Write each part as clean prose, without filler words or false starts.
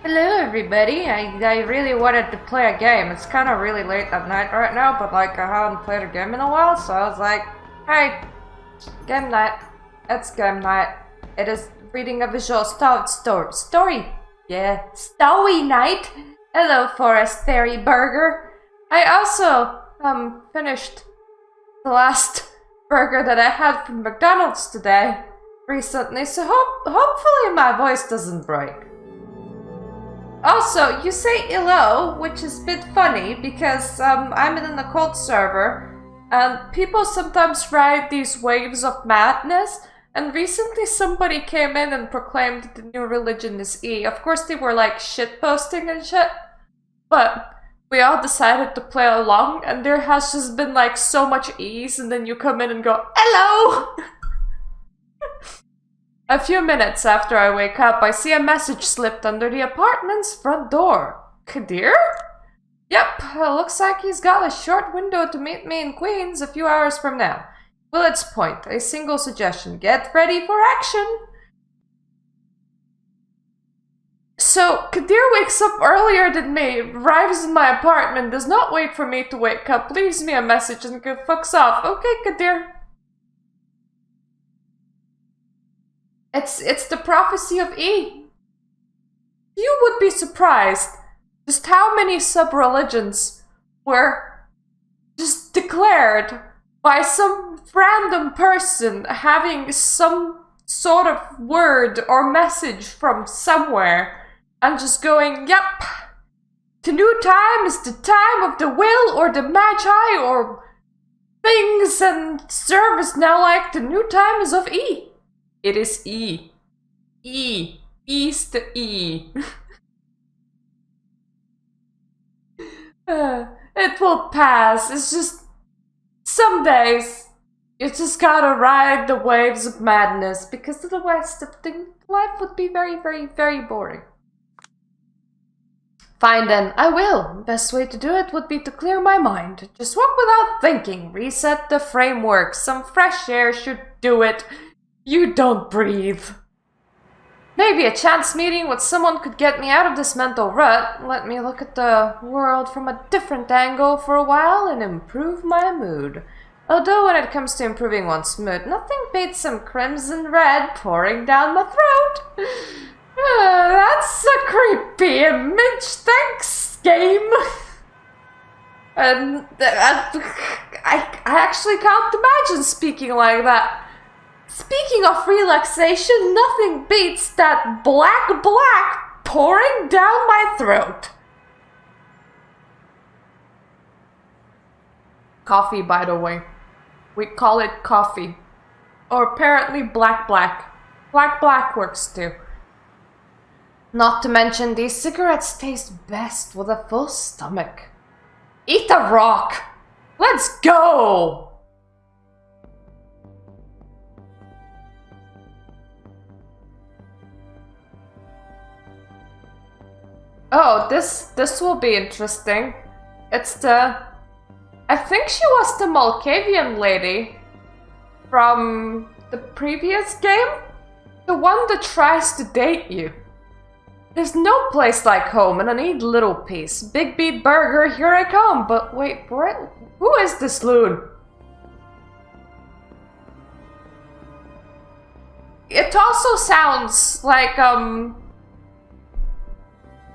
Hello everybody, I really wanted to play a game. It's kind of really late at night right now, but like I haven't played a game in a while, so I was like, hey, game night. It's game night. It is reading a visual story. Yeah, story night. Hello Forest Fairy Burger. I also finished the last burger that I had from McDonald's today recently, so hopefully my voice doesn't break. Also, you say hello, which is a bit funny because I'm in a cult server and people sometimes ride these waves of madness, and recently somebody came in and proclaimed that the new religion is E. Of course they were like shitposting and shit, but we all decided to play along, and there has just been like so much ease, and then you come in and go, hello! A few minutes after I wake up, I see a message slipped under the apartment's front door. Kadir? Yep, looks like he's got a short window to meet me in Queens a few hours from now. Bullet's point, a single suggestion. Get ready for action! So, Kadir wakes up earlier than me, arrives in my apartment, does not wait for me to wake up, leaves me a message, and fucks off. Okay, Kadir. It's the prophecy of E. You would be surprised just how many sub-religions were just declared by some random person having some sort of word or message from somewhere and just going, yep, the new time is the time of the will or the magi or things, and service now like the new time is of E. It is E. E. E's the E. It will pass. It's just some days you just gotta ride the waves of madness, because otherwise life would be very, very, very boring. Fine then, I will. Best way to do it would be to clear my mind. Just walk without thinking. Reset the framework. Some fresh air should do it. You don't breathe. Maybe a chance meeting with someone could get me out of this mental rut, let me look at the world from a different angle for a while, and improve my mood. Although when it comes to improving one's mood, nothing beats some crimson red pouring down my throat. That's a creepy image, thanks, game. I actually can't imagine speaking like that. Speaking of relaxation, nothing beats that black pouring down my throat. Coffee, by the way. We call it coffee. Or apparently black. Black works too. Not to mention, these cigarettes taste best with a full stomach. Eat a rock! Let's go! Oh, this will be interesting. It's I think she was the Malkavian lady from the previous game? The one that tries to date you. There's no place like home, and I need little piece. Big beat burger, here I come. But wait, who is this loon? It also sounds like,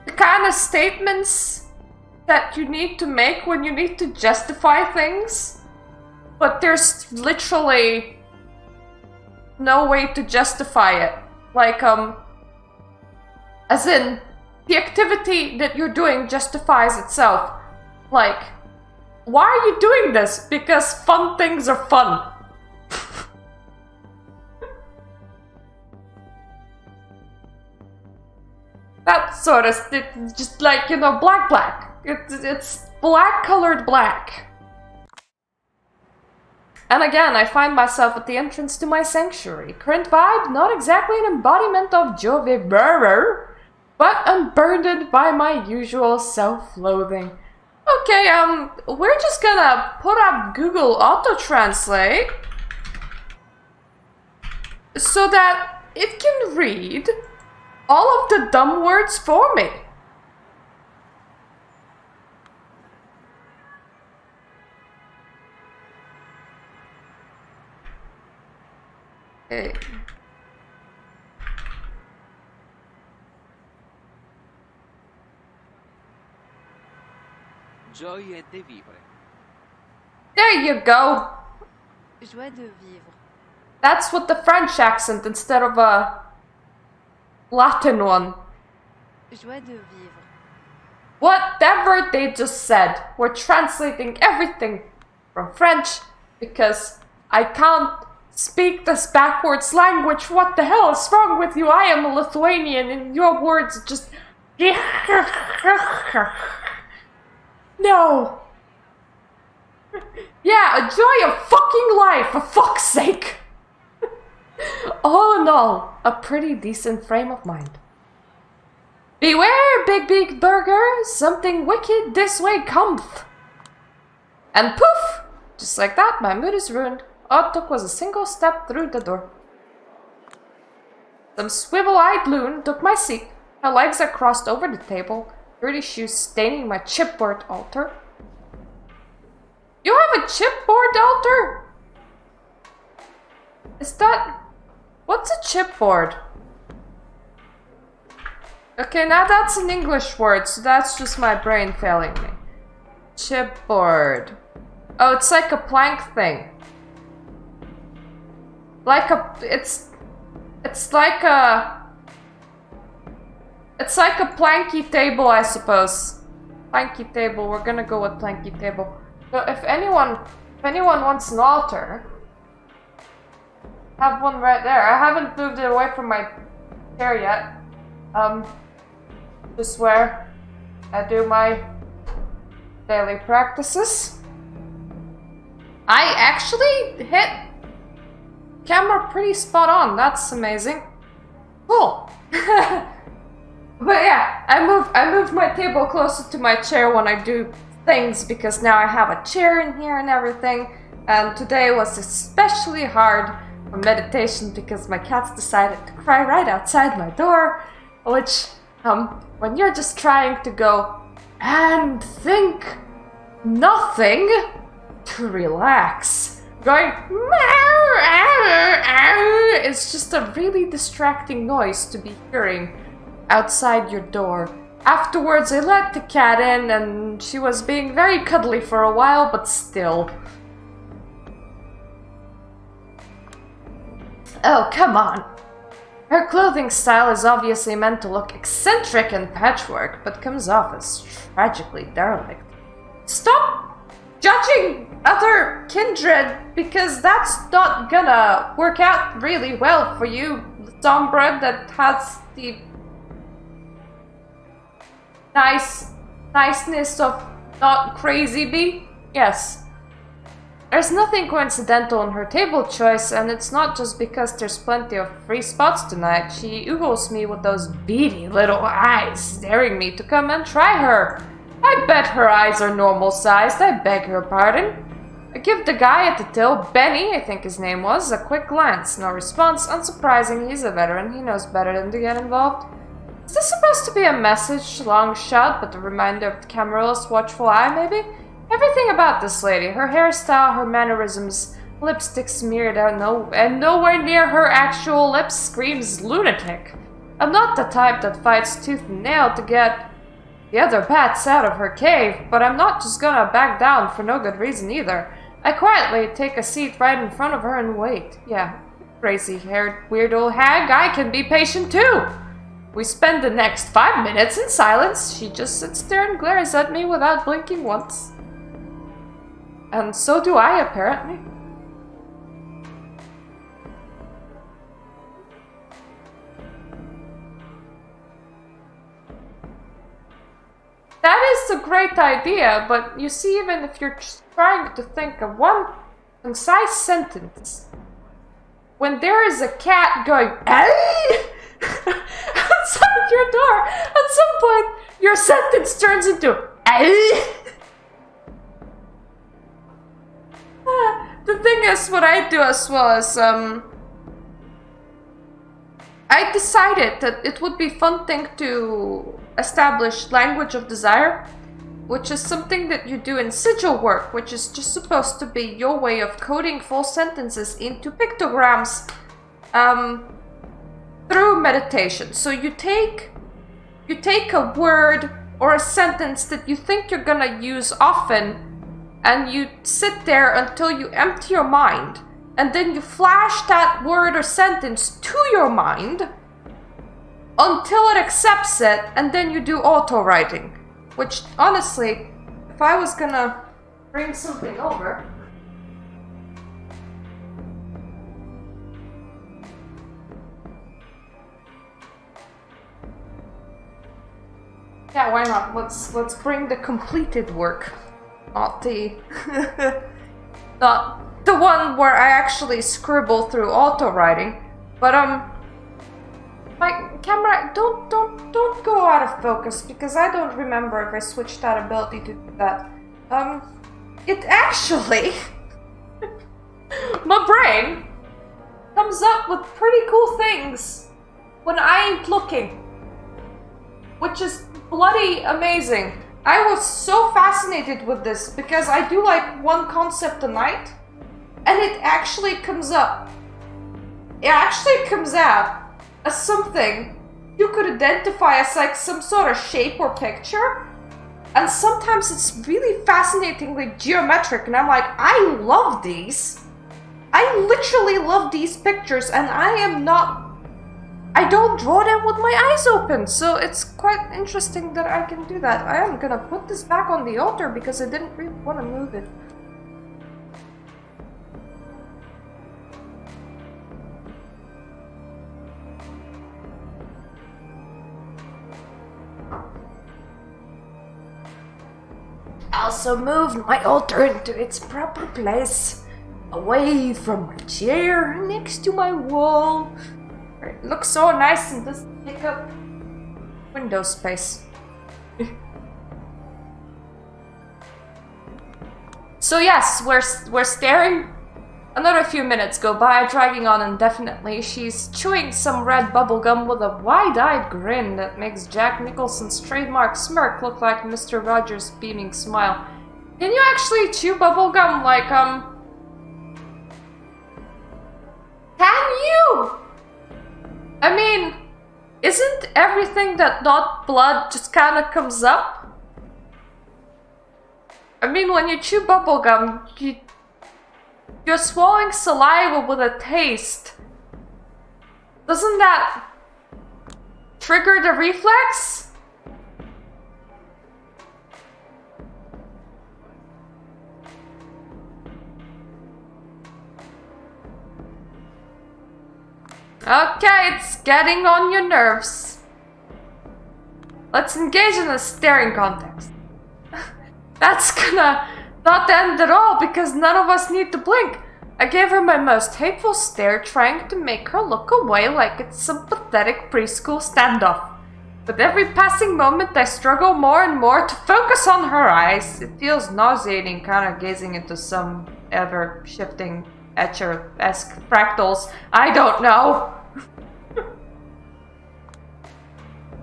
the kind of statements that you need to make when you need to justify things, but there's literally no way to justify it. Like, as in, the activity that you're doing justifies itself. Like, why are you doing this? Because fun things are fun. That sort of, it's just like, you know, black. It's black-colored black. And again, I find myself at the entrance to my sanctuary. Current vibe, not exactly an embodiment of Jove Bearer, but unburdened by my usual self-loathing. Okay, we're just gonna put up Google Auto-Translate so that it can read all of the dumb words for me. Hey. Gioia de vivere. There you go. Joie de vivre. That's with the French accent instead of a Latin one. Joie de vivre. Whatever they just said, we're translating everything from French because I can't speak this backwards language. What the hell is wrong with you? I am a Lithuanian and your words just... No. Yeah, enjoy your fucking life, for fuck's sake. All in all, a pretty decent frame of mind. Beware, big burger, something wicked this way cometh. And poof! Just like that, my mood is ruined. All it took was a single step through the door. Some swivel-eyed loon took my seat. Her legs are crossed over the table, dirty shoes staining my chipboard altar. You have a chipboard altar? Is that... What's a chipboard? Okay, now that's an English word, so that's just my brain failing me. Chipboard. Oh, it's like a plank thing. Like a... It's like a... It's like a planky table, I suppose. Planky table, we're gonna go with planky table. So if anyone wants an altar, I have one right there. I haven't moved it away from my chair yet. Just where I do my daily practices. I actually hit camera pretty spot on. That's amazing. Cool. But yeah, I moved my table closer to my chair when I do things because now I have a chair in here and everything. And today was especially hard for meditation because my cats decided to cry right outside my door, which when you're just trying to go and think nothing to relax, going it's just a really distracting noise to be hearing outside your door. Afterwards, I let the cat in and she was being very cuddly for a while, but still. Oh, come on. Her clothing style is obviously meant to look eccentric and patchwork, but comes off as tragically derelict. Stop judging other kindred, because that's not gonna work out really well for you, Sombra, that has the niceness of not crazy bee. Yes. There's nothing coincidental in her table choice, and it's not just because there's plenty of free spots tonight. She oogles me with those beady little eyes, staring me to come and try her. I bet her eyes are normal sized, I beg her pardon. I give the guy at the till, Benny, I think his name was, a quick glance. No response. Unsurprising, he's a veteran, he knows better than to get involved. Is this supposed to be a message? Long shot, but a reminder of the Camarill's watchful eye, maybe? Everything about this lady, her hairstyle, her mannerisms, lipstick smeared out and nowhere near her actual lips, screams lunatic. I'm not the type that fights tooth and nail to get the other bats out of her cave, but I'm not just gonna back down for no good reason either. I quietly take a seat right in front of her and wait. Yeah, crazy-haired weird old hag, I can be patient too. We spend the next 5 minutes in silence. She just sits there and glares at me without blinking once. And so do I, apparently. That is a great idea, but you see, even if you're trying to think of one concise sentence, when there is a cat going, "Hey!" outside your door, at some point, your sentence turns into, "Hey!" The thing is, what I do as well is, I decided that it would be a fun thing to establish language of desire, which is something that you do in sigil work, which is just supposed to be your way of coding full sentences into pictograms through meditation. So you take a word or a sentence that you think you're gonna use often, and you sit there until you empty your mind, and then you flash that word or sentence to your mind until it accepts it, and then you do auto writing. Which, honestly, if I was gonna bring something over... Yeah, why not? Let's bring the completed work, not the not the one where I actually scribble through auto writing. But my camera, don't go out of focus, because I don't remember if I switched that ability to do that. It actually my brain comes up with pretty cool things when I ain't looking, which is bloody amazing. I was so fascinated with this because I do like one concept a night, and it actually comes up. It actually comes out as something you could identify as like some sort of shape or picture, and sometimes it's really fascinatingly geometric, and I'm like, I love these. I literally love these pictures, and I don't draw them with my eyes open, so it's quite interesting that I can do that. I am gonna put this back on the altar because I didn't really want to move it. I also moved my altar into its proper place, away from my chair, next to my wall. It looks so nice and doesn't take up window space. So yes, we're staring. Another few minutes go by, dragging on indefinitely. She's chewing some red bubblegum with a wide-eyed grin that makes Jack Nicholson's trademark smirk look like Mr. Rogers' beaming smile. Can you actually chew bubblegum like, Can you? I mean, isn't everything that not blood just kinda comes up? I mean, when you chew bubblegum, you're swallowing saliva with a taste. Doesn't that trigger the reflex? Okay, it's getting on your nerves. Let's engage in a staring contest. That's gonna not end at all because none of us need to blink. I gave her my most hateful stare, trying to make her look away like it's some pathetic preschool standoff. With every passing moment, I struggle more and more to focus on her eyes. It feels nauseating, kind of gazing into some ever-shifting Etcher-esque fractals. I don't know.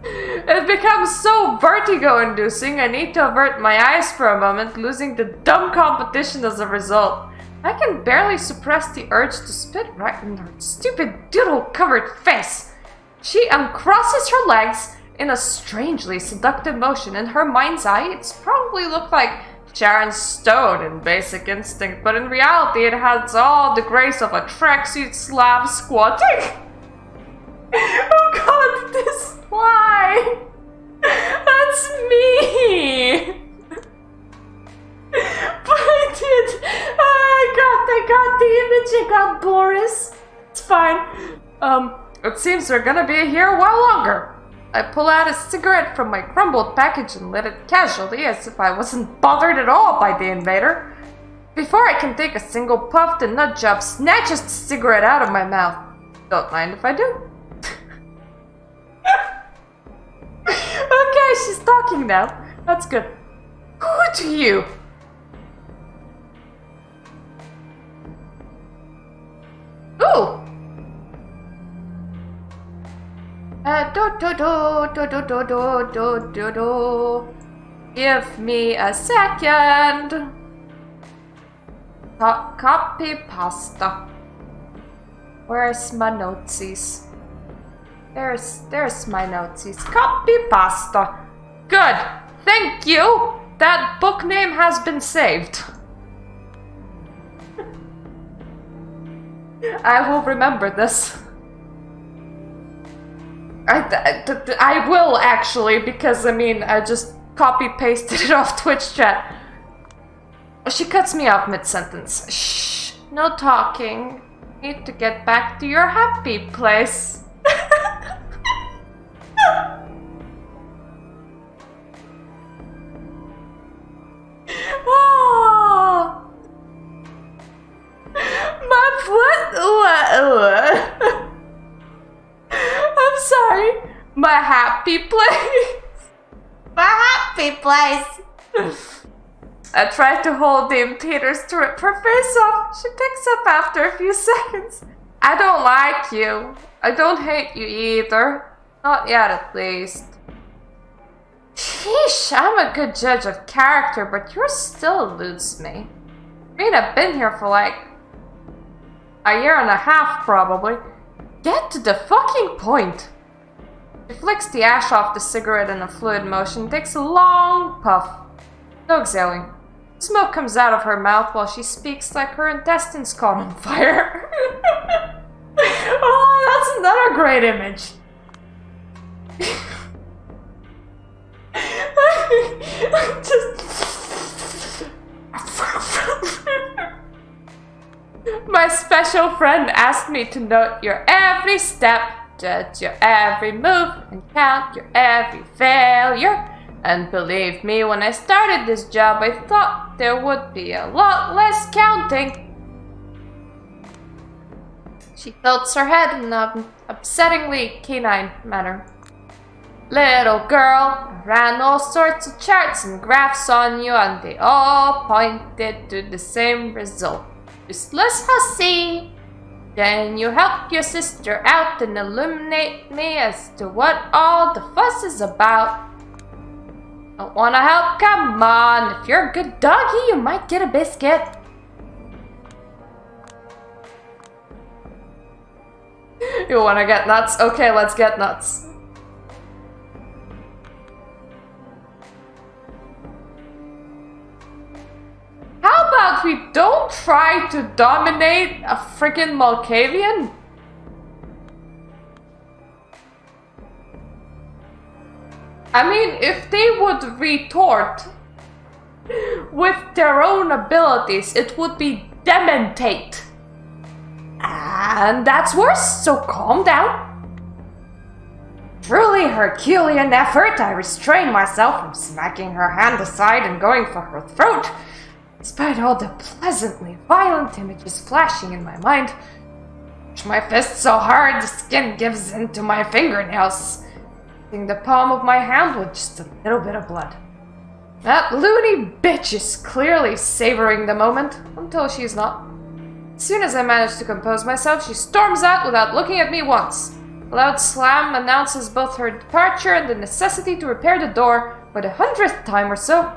It becomes so vertigo-inducing, I need to avert my eyes for a moment, losing the dumb competition as a result. I can barely suppress the urge to spit right in her stupid doodle-covered face. She uncrosses her legs in a strangely seductive motion. In her mind's eye, it's probably looked like Sharon Stone in Basic Instinct, but in reality it has all the grace of a tracksuit Slav squatting. Oh god, this fly! That's me! But I got the image, I got Boris. It's fine. It seems we're gonna be here a while longer. I pull out a cigarette from my crumbled package and lit it casually, as if I wasn't bothered at all by the invader. Before I can take a single puff, the nut job snatches the cigarette out of my mouth. Don't mind if I do. Okay, she's talking now. That's good. Who do you? Ooh! Give me a second. Copy pasta. Where's my notesies? There's my notesies. Copy pasta. Good. Thank you. That book name has been saved. I will remember this. I will actually, because I mean, I just copy-pasted it off Twitch chat. She cuts me off mid-sentence. Shh, no talking. Need to get back to your happy place. Oh. My what? I'm sorry. My happy place. My happy place. I tried to hold Dame Peters to rip her face off. She picks up after a few seconds. I don't like you. I don't hate you either. Not yet, at least. Sheesh, I'm a good judge of character, but yours still eludes me. I mean, I've been here for like a year and a half, probably. Get to the fucking point. She flicks the ash off the cigarette in a fluid motion, takes a long puff. No exhaling. Smoke comes out of her mouth while she speaks like her intestines caught on fire. Oh, that's another great image. My special friend asked me to note your every step, judge your every move, and count your every failure. And believe me, when I started this job, I thought there would be a lot less counting. She tilts her head in an upsettingly canine manner. Little girl, I ran all sorts of charts and graphs on you, and they all pointed to the same result. Useless hussy! Then you help your sister out and illuminate me as to what all the fuss is about. Don't wanna help? Come on, if you're a good doggy, you might get a biscuit. You wanna get nuts? Okay, let's get nuts. How about we don't try to dominate a freaking Malkavian? I mean, if they would retort with their own abilities, it would be dementate. And that's worse, so calm down. Truly Herculean effort, I restrain myself from smacking her hand aside and going for her throat, despite all the pleasantly violent images flashing in my mind. Push my fist so hard the skin gives into my fingernails, leaving the palm of my hand with just a little bit of blood. That loony bitch is clearly savoring the moment, until she's not. As soon as I manage to compose myself, she storms out without looking at me once. A loud slam announces both her departure and the necessity to repair the door for the 100th time or so.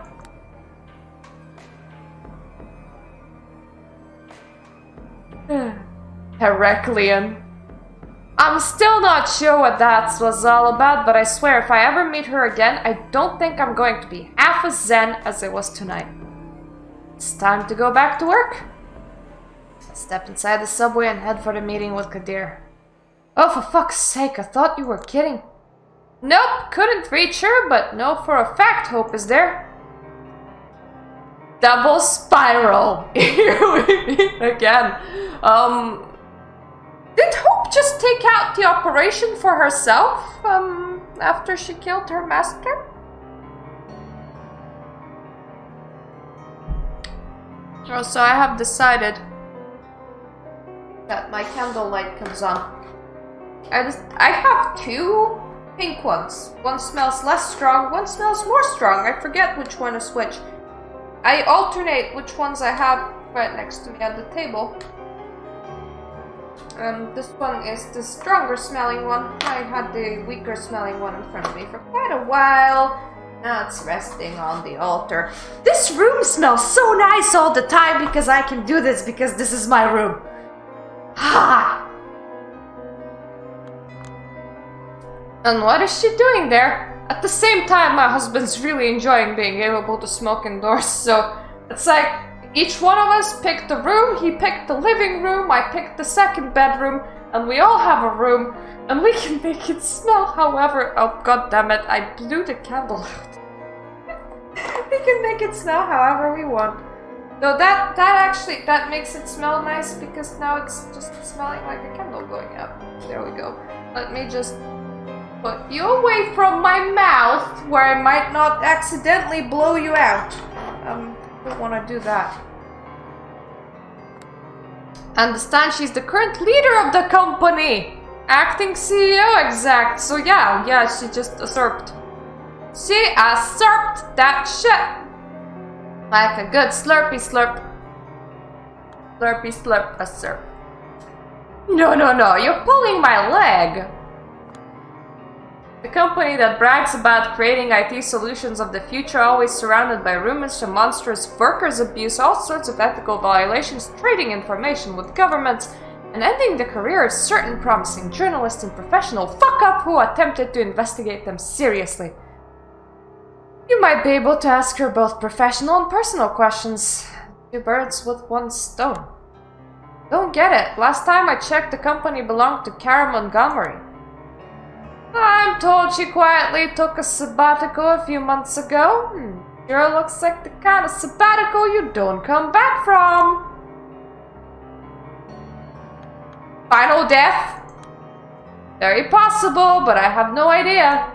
Heraclean. I'm still not sure what that was all about, but I swear if I ever meet her again, I don't think I'm going to be half as zen as I was tonight. It's time to go back to work. I step inside the subway and head for the meeting with Kadir. Oh, for fuck's sake, I thought you were kidding. Nope, couldn't reach her, but know for a fact Hope is there. Double spiral. Here we meet again. Did Hope just take out the operation for herself, after she killed her master? Oh, so I have decided that my candlelight comes on. I have two pink ones. One smells less strong, one smells more strong. I forget which one is which. I alternate which ones I have right next to me at the table. This one is the stronger smelling one. I had the weaker smelling one in front of me for quite a while. Now it's resting on the altar. This room smells so nice all the time because I can do this because this is my room. Ha! And what is she doing there? At the same time, my husband's really enjoying being able to smoke indoors, so it's like each one of us picked a room. He picked the living room, I picked the second bedroom, and we all have a room, and we can make it smell however... Oh, god damn it, I blew the candle out. We can make it smell however we want. Though that makes it smell nice because now it's just smelling like a candle going out. There we go. Let me just put you away from my mouth where I might not accidentally blow you out. Don't want to do that. Understand she's the current leader of the company. Acting CEO exact. So yeah, she just usurped. She usurped that shit. Like a good slurpy slurp. Slurpy slurp usurp. No, you're pulling my leg. The company that brags about creating IT solutions of the future, always surrounded by rumors of monstrous workers' abuse, all sorts of ethical violations, trading information with governments, and ending the career of certain promising journalists and professional fuck-up who attempted to investigate them seriously. You might be able to ask her both professional and personal questions. 2 birds with 1 stone. Don't get it. Last time I checked, the company belonged to Kara Montgomery. I'm told she quietly took a sabbatical a few months ago. Sure looks like the kind of sabbatical you don't come back from. Final death? Very possible, but I have no idea.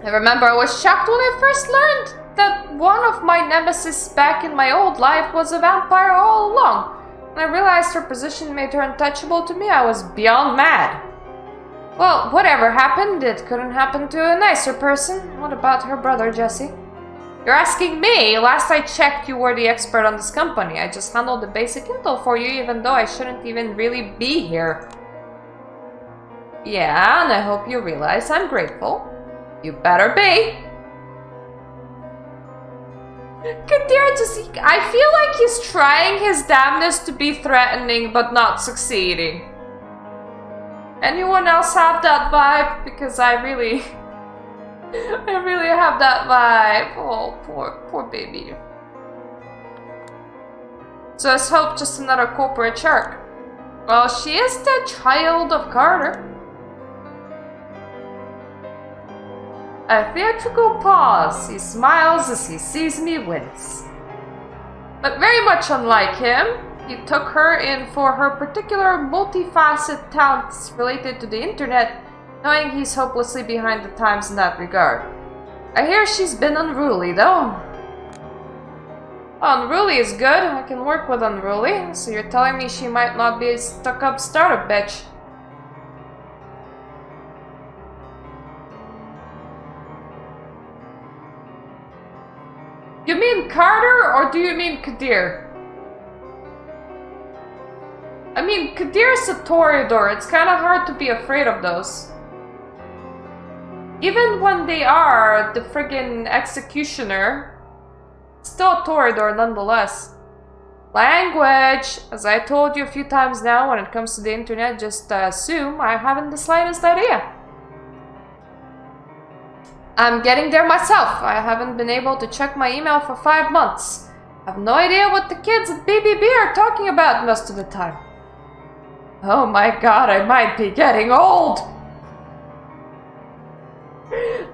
I remember I was shocked when I first learned that one of my nemesis back in my old life was a vampire all along. When I realized her position made her untouchable to me, I was beyond mad. Well, whatever happened, it couldn't happen to a nicer person. What about her brother, Jesse? You're asking me? Last I checked, you were the expert on this company. I just handled the basic intel for you, even though I shouldn't even really be here. Yeah, and I hope you realize I'm grateful. You better be. Kadir just... I feel like he's trying his damnedest to be threatening, but not succeeding. Anyone else have that vibe? Because I really... I really have that vibe. Oh, poor baby. So let's hope just another corporate shark. Well, she is the child of Carter. A theatrical pause. He smiles as he sees me wince. But very much unlike him, he took her in for her particular multifaceted talents related to the internet, knowing he's hopelessly behind the times in that regard. I hear she's been unruly, though. Unruly is good. I can work with unruly. So you're telling me she might not be a stuck-up startup bitch. You mean Carter, or do you mean Kadir? I mean, Kadir's a Toreador. It's kind of hard to be afraid of those. Even when they are the friggin' executioner, still a Toreador nonetheless. Language! As I told you a few times now, when it comes to the internet, just assume I haven't the slightest idea. I'm getting there myself. I haven't been able to check my email for 5 months. I have no idea what the kids at BBB are talking about most of the time. Oh my god, I might be getting old!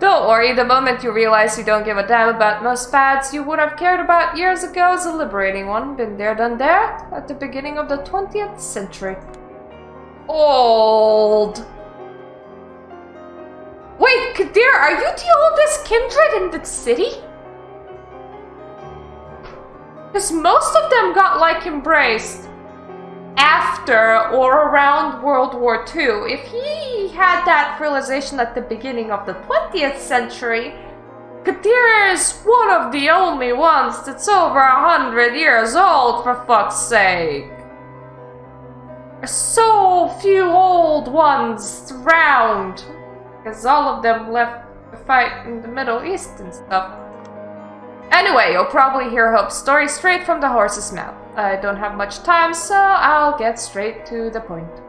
Don't worry, the moment you realize you don't give a damn about most fads you would have cared about years ago is a liberating one. Been there, done that, at the beginning of the 20th century. Old! Wait, Kadir, are you the oldest kindred in the city? Because most of them got, like, embraced after or around World War II. If he had that realization at the beginning of the 20th century, Katir is one of the only ones that's over 100 years old, for fuck's sake. There's so few old ones around, because all of them left to fight in the Middle East and stuff. Anyway, you'll probably hear Hope's story straight from the horse's mouth. I don't have much time, so I'll get straight to the point.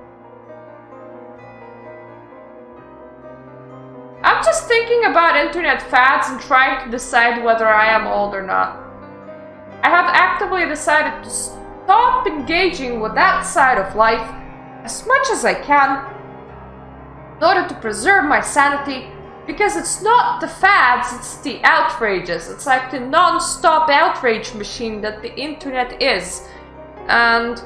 I'm just thinking about internet fads and trying to decide whether I am old or not. I have actively decided to stop engaging with that side of life as much as I can in order to preserve my sanity, because it's not the fads, it's the outrages. It's like the non-stop outrage machine that the internet is. And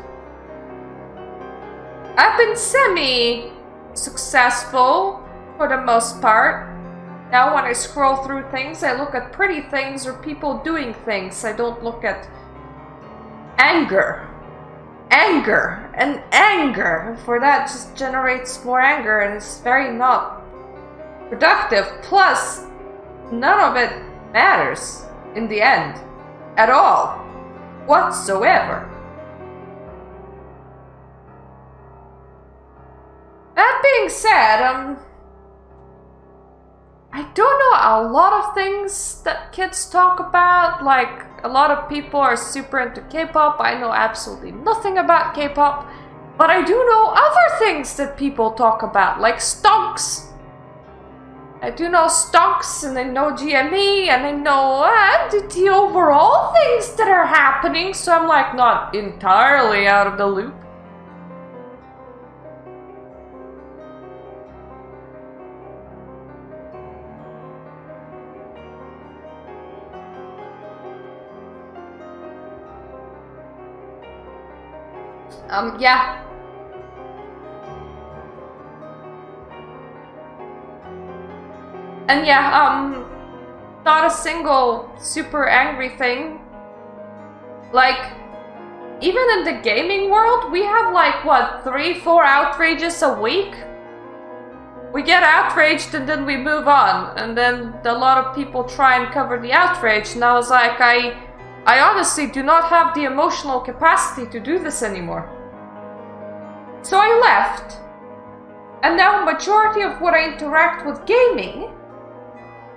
I've been semi-successful for the most part. Now when I scroll through things, I look at pretty things or people doing things. I don't look at anger. Anger. For that just generates more anger and it's very not productive. Plus, none of it matters in the end. At all. Whatsoever. That being said, I don't know a lot of things that kids talk about. Like, a lot of people are super into K-pop. I know absolutely nothing about K-pop. But I do know other things that people talk about, like stonks. I do know stonks, and I know GME, and I know the overall things that are happening. So I'm like not entirely out of the loop. Yeah. And yeah, not a single super angry thing. Like, even in the gaming world, we have like, what, 3-4 outrages a week? We get outraged and then we move on. And then a lot of people try and cover the outrage. And I was like, I honestly do not have the emotional capacity to do this anymore. So I left, and now majority of what I interact with gaming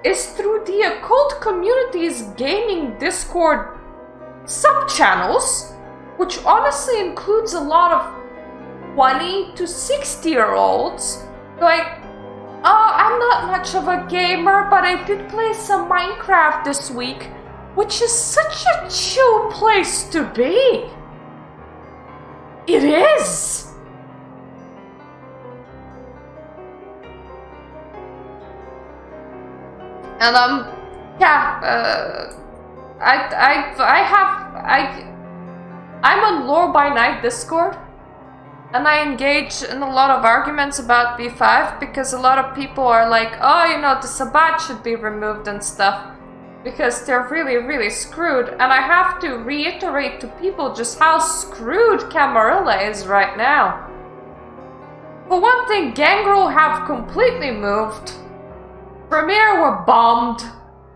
is through the occult community's gaming Discord sub-channels, which honestly includes a lot of 20 to 60-year-olds. Like, oh, I'm not much of a gamer, but I did play some Minecraft this week, which is such a chill place to be. It is! And I'm on Lore by Night Discord, and I engage in a lot of arguments about B5 because a lot of people are like, oh, you know, the Sabbat should be removed and stuff because they're really, really screwed. And I have to reiterate to people just how screwed Camarilla is right now. For one thing, Gangrel have completely moved. Premier were bombed,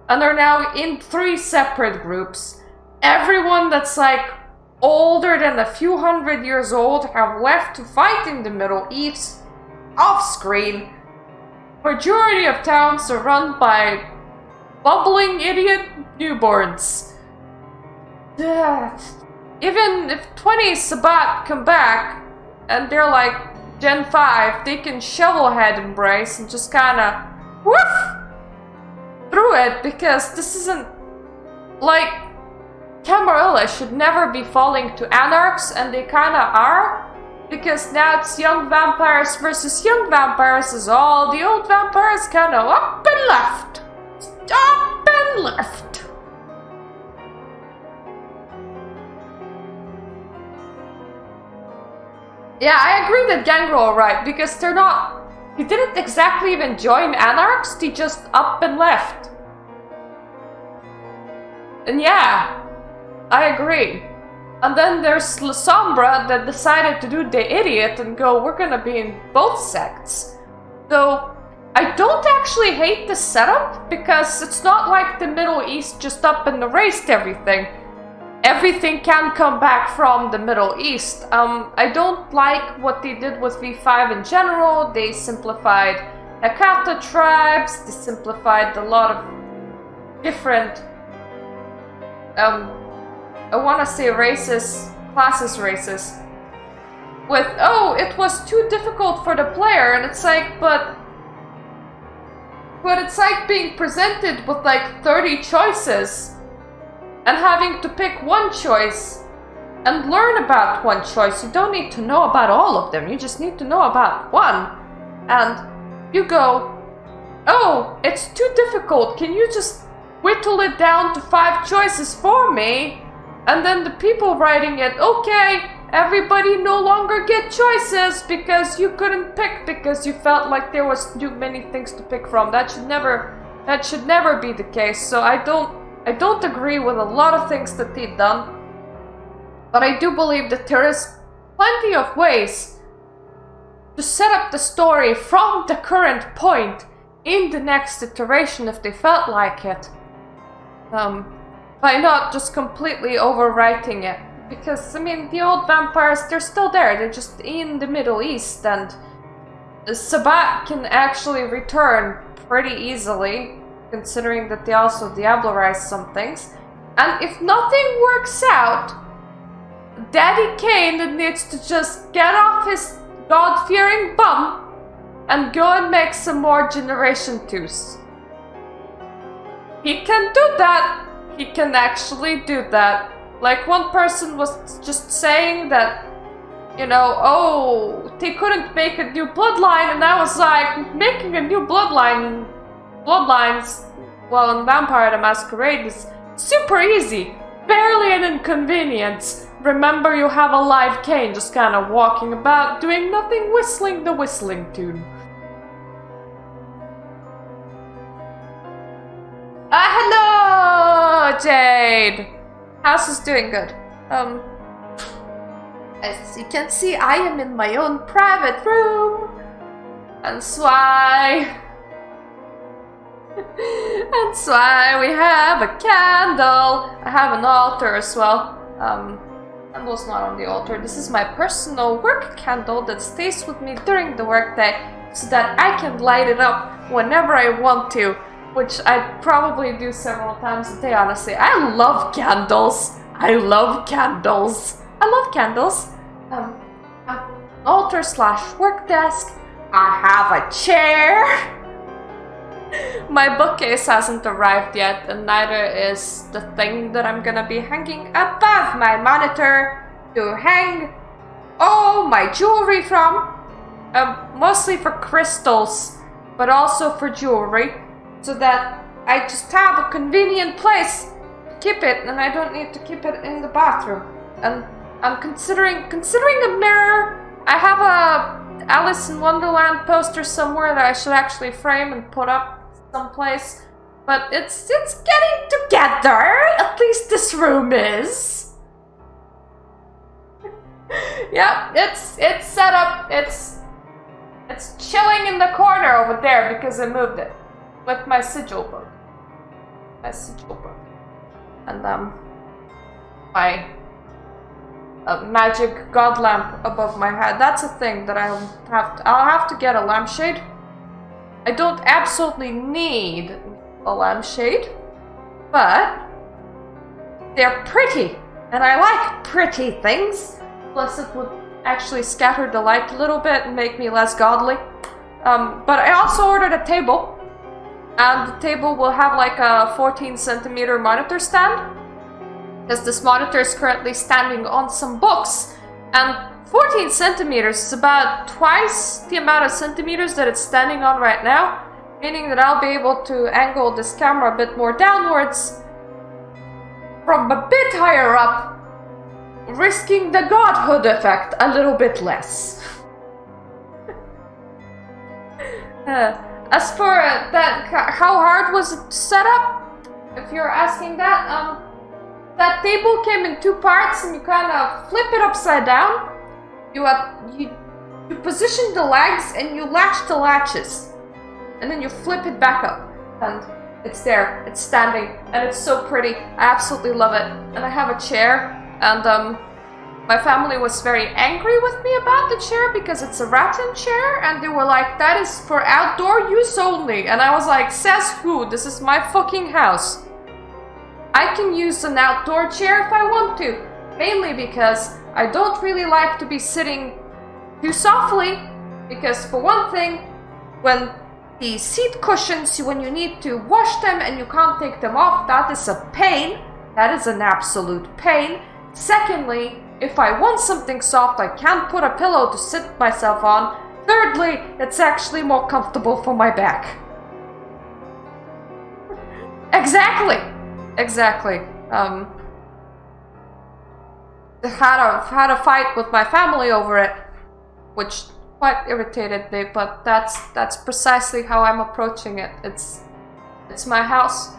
and are now in 3 separate groups. Everyone that's like older than a few hundred years old have left to fight in the Middle East, off screen. Majority of towns are run by bubbling idiot newborns. Even if 20 Sabbat come back, and they're like Gen 5, they can shovelhead embrace and just kinda woof through it, because this isn't like Camarilla should never be falling to anarchs, and they kinda are, because now it's young vampires versus young vampires, as all the old vampires kinda up and left. Up and left. Yeah, I agree that Gangrel are right, because they're not. He didn't exactly even join anarchs, he just up and left. And yeah, I agree. And then there's Sombra that decided to do the idiot and go, we're gonna be in both sects. So, I don't actually hate the setup because it's not like the Middle East just up and erased everything. Everything can come back from the Middle East. I don't like what they did with V5 in general. They simplified Hakata tribes, they simplified a lot of different, I want to say races, races. With, oh, it was too difficult for the player, and it's like, but it's like being presented with like 30 choices and having to pick one choice and learn about one choice. You don't need to know about all of them, you just need to know about one. And you go, oh, it's too difficult, can you just whittle it down to 5 choices for me? And then the people writing it, okay, everybody no longer get choices because you couldn't pick because you felt like there was too many things to pick from. That should never be the case. So I don't agree with a lot of things that they've done. But I do believe that there is plenty of ways to set up the story from the current point in the next iteration if they felt like it. By not just completely overwriting it. Because, I mean, the old vampires, they're still there. They're just in the Middle East, and Sabat can actually return pretty easily, considering that they also diablerized some things. And if nothing works out, Daddy Kane needs to just get off his God-fearing bum and go and make some more Generation 2s. He can do that. He can actually do that. Like, one person was just saying that, you know, oh, they couldn't make a new bloodline, and I was like, making a new bloodlines, well, in Vampire the Masquerade is super easy. Barely an inconvenience. Remember, you have a live Kane just kind of walking about, doing nothing, whistling the whistling tune. Hello, Jade! House is doing good. As you can see, I am in my own private room. And why we have a candle. I have an altar as well. Candle's not on the altar. This is my personal work candle that stays with me during the workday so that I can light it up whenever I want to. Which I probably do several times a day, honestly. I love candles. I love candles. Altar / work desk. I have a chair. My bookcase hasn't arrived yet, and neither is the thing that I'm gonna be hanging above my monitor to hang all my jewelry from. Mostly for crystals, but also for jewelry. So that I just have a convenient place to keep it, and I don't need to keep it in the bathroom. And I'm considering a mirror. I have a Alice in Wonderland poster somewhere that I should actually frame and put up someplace. But it's getting together. At least this room is. Yeah, it's set up. It's chilling in the corner over there because I moved it. With my sigil book. And my magic god lamp above my head. That's a thing that I'll have to get a lampshade. I don't absolutely need a lampshade, but they're pretty, and I like pretty things. Plus it would actually scatter the light a little bit and make me less godly. But I also ordered a table. And the table will have like a 14 centimeter monitor stand. Because this monitor is currently standing on some books. And 14 centimeters is about twice the amount of centimeters that it's standing on right now. Meaning that I'll be able to angle this camera a bit more downwards from a bit higher up, risking the godhood effect a little bit less. As for that, how hard was it to set up? If you're asking that, that table came in 2 parts, and you kind of flip it upside down. You position the legs and you latch the latches. and then you flip it back up, and it's there, it's standing, and it's so pretty. I absolutely love it. And I have a chair, and my family was very angry with me about the chair because it's a rattan chair, and they were like, that is for outdoor use only. And I was like, says who? This is my fucking house. I can use an outdoor chair if I want to, mainly because I don't really like to be sitting too softly, because for one thing, when the seat cushions, when you need to wash them and you can't take them off, that is a pain. That is an absolute pain. Secondly, if I want something soft, I can't put a pillow to sit myself on. Thirdly, it's actually more comfortable for my back. Exactly. Had a fight with my family over it, which quite irritated me, but that's precisely how I'm approaching it. It's my house.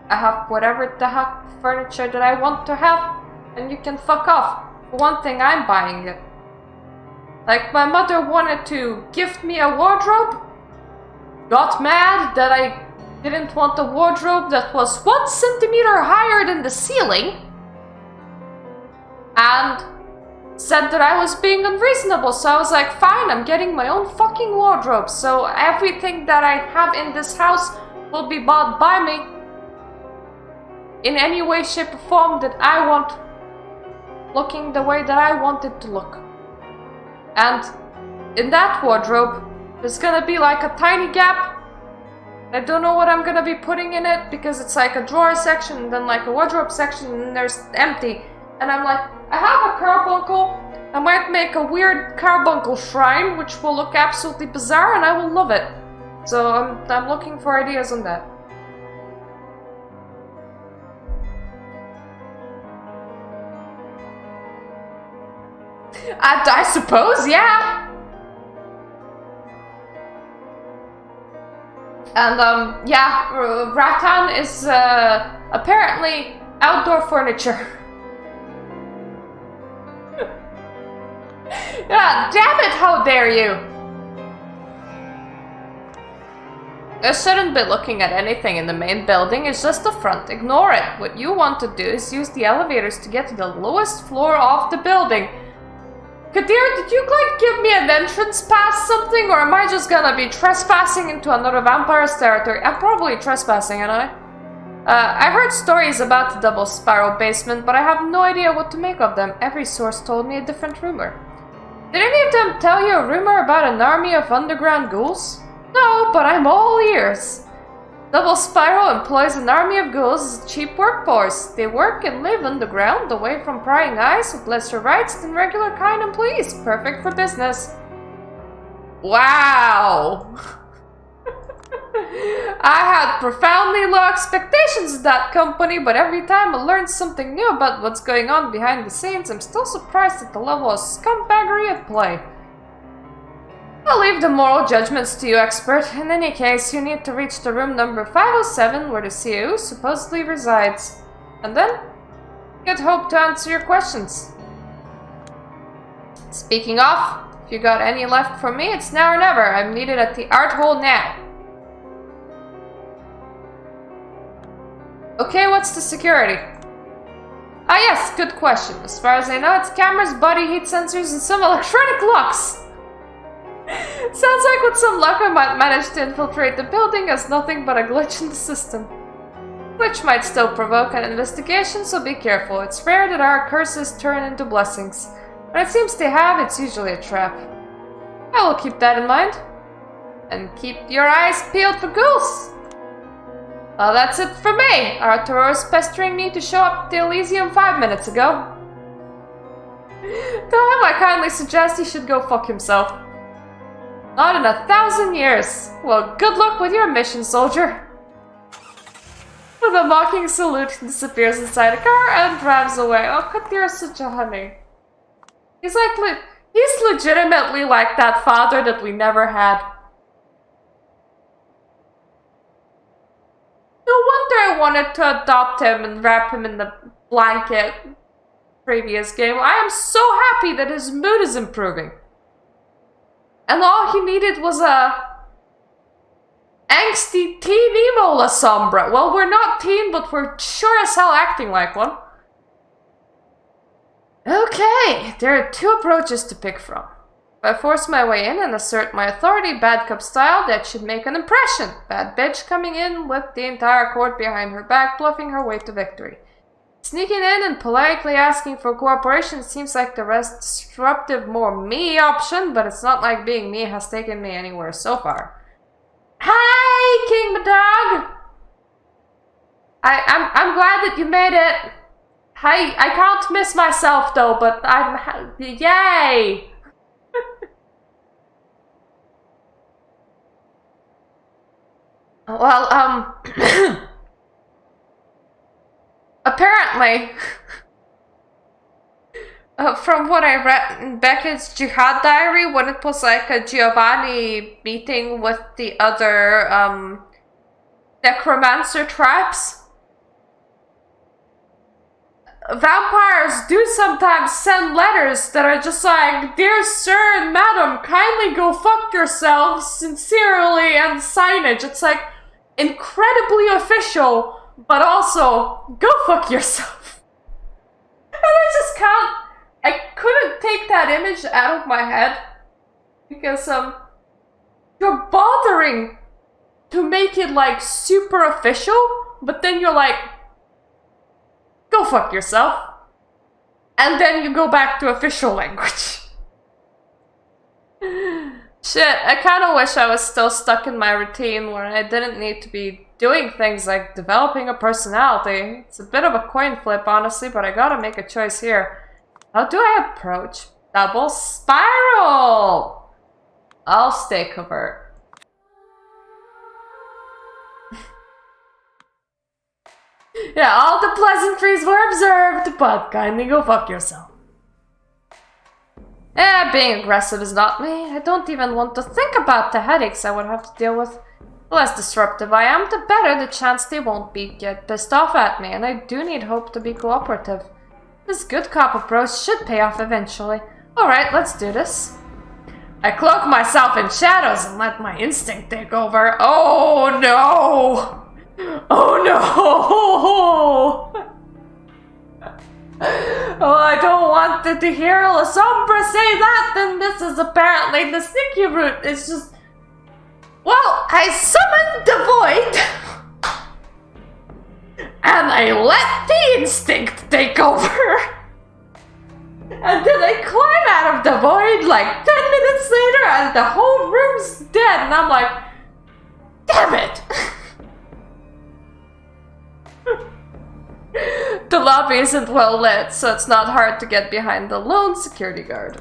I have whatever the heck furniture that I want to have, and you can fuck off. For one thing, I'm buying it. Like, my mother wanted to gift me a wardrobe, got mad that I didn't want a wardrobe that was 1 centimeter higher than the ceiling, and said that I was being unreasonable. So I was like, fine, I'm getting my own fucking wardrobe. So everything that I have in this house will be bought by me in any way, shape, or form that I want, looking the way that I want it to look. And in that wardrobe, there's gonna be like a tiny gap. I don't know what I'm gonna be putting in it, because it's like a drawer section, and then like a wardrobe section, and there's empty. And I'm like, I have a carbuncle. I might make a weird carbuncle shrine, which will look absolutely bizarre, and I will love it. So I'm looking for ideas on that. I suppose, yeah. And yeah, rattan is apparently outdoor furniture. Yeah, damn it, how dare you! I shouldn't be looking at anything in the main building, it's just the front, ignore it. What you want to do is use the elevators to get to the lowest floor of the building. Kadir, did you like give me an entrance pass something, or am I just gonna be trespassing into another vampire's territory? I'm probably trespassing, ain't I? I heard stories about the double spiral basement, but I have no idea what to make of them. Every source told me a different rumor. Did any of them tell you a rumor about an army of underground ghouls? No, but I'm all ears. Double Spiral employs an army of ghouls as a cheap workforce. They work and live underground, away from prying eyes, with lesser rights than regular kind employees. Perfect for business. Wow! I had profoundly low expectations of that company, but every time I learn something new about what's going on behind the scenes, I'm still surprised at the level of scumbaggery at play. I'll leave the moral judgments to you, expert. In any case, you need to reach the room number 507, where the CEO supposedly resides. And then, you'd hope to answer your questions. Speaking of, if you got any left for me, it's now or never. I'm needed at the art hole now. Okay, what's the security? Ah yes, good question. As far as I know, it's cameras, body heat sensors, and some electronic locks. Sounds like with some luck I might manage to infiltrate the building as nothing but a glitch in the system. Which might still provoke an investigation, so be careful. It's rare that our curses turn into blessings. When it seems they have, it's usually a trap. I will keep that in mind. And keep your eyes peeled for ghouls. Well, that's it for me. Arturo is pestering me to show up at the Elysium 5 minutes ago. Tell him I kindly suggest he should go fuck himself. Not in 1,000 years. Well, good luck with your mission, soldier. With a mocking salute, he disappears inside a car and drives away. Oh, Kadir's such a honey. He's legitimately like that father that we never had. No wonder I wanted to adopt him and wrap him in the blanket previous game. I am so happy that his mood is improving. And all he needed was angsty teen emo La Sombra. Well, we're not teen, but we're sure as hell acting like one. Okay, there are two approaches to pick from. If I force my way in and assert my authority bad cop style, that should make an impression. Bad bitch coming in with the entire court behind her back, bluffing her way to victory. Sneaking in and politely asking for cooperation seems like the less disruptive, more me option, but it's not like being me has taken me anywhere so far. Hi, King Dog! I'm glad that you made it. Hi, I can't miss myself though, but yay! Well, apparently, from what I read in Becca's Jihad diary, when it was like a Giovanni meeting with the other, necromancer tribes, vampires do sometimes send letters that are just like, "Dear sir and madam, kindly go fuck yourselves, sincerely," and signage. It's like incredibly official, but also, go fuck yourself. And I couldn't take that image out of my head. Because, you're bothering to make it like super official, but then you're like, go fuck yourself. And then you go back to official language. Shit, I kinda wish I was still stuck in my routine where I didn't need to be doing things like developing a personality. It's a bit of a coin flip, honestly, but I gotta make a choice here. How do I approach double spiral? I'll stay covert. Yeah, all the pleasantries were observed, but kindly go fuck yourself. Being aggressive is not me. I don't even want to think about the headaches I would have to deal with. The less disruptive I am, the better the chance they won't get pissed off at me, and I do need hope to be cooperative. This good cop approach should pay off eventually. Alright, let's do this. I cloak myself in shadows and let my instinct take over. Oh no! Oh no! Oh, I don't want to hear La Sombra say that, then this is apparently the sneaky route. It's just... Well, I summoned the void! And I let the instinct take over! And then I climb out of the void like 10 minutes later and the whole room's dead, and I'm like... Damn it! The lobby isn't well lit, so it's not hard to get behind the lone security guard.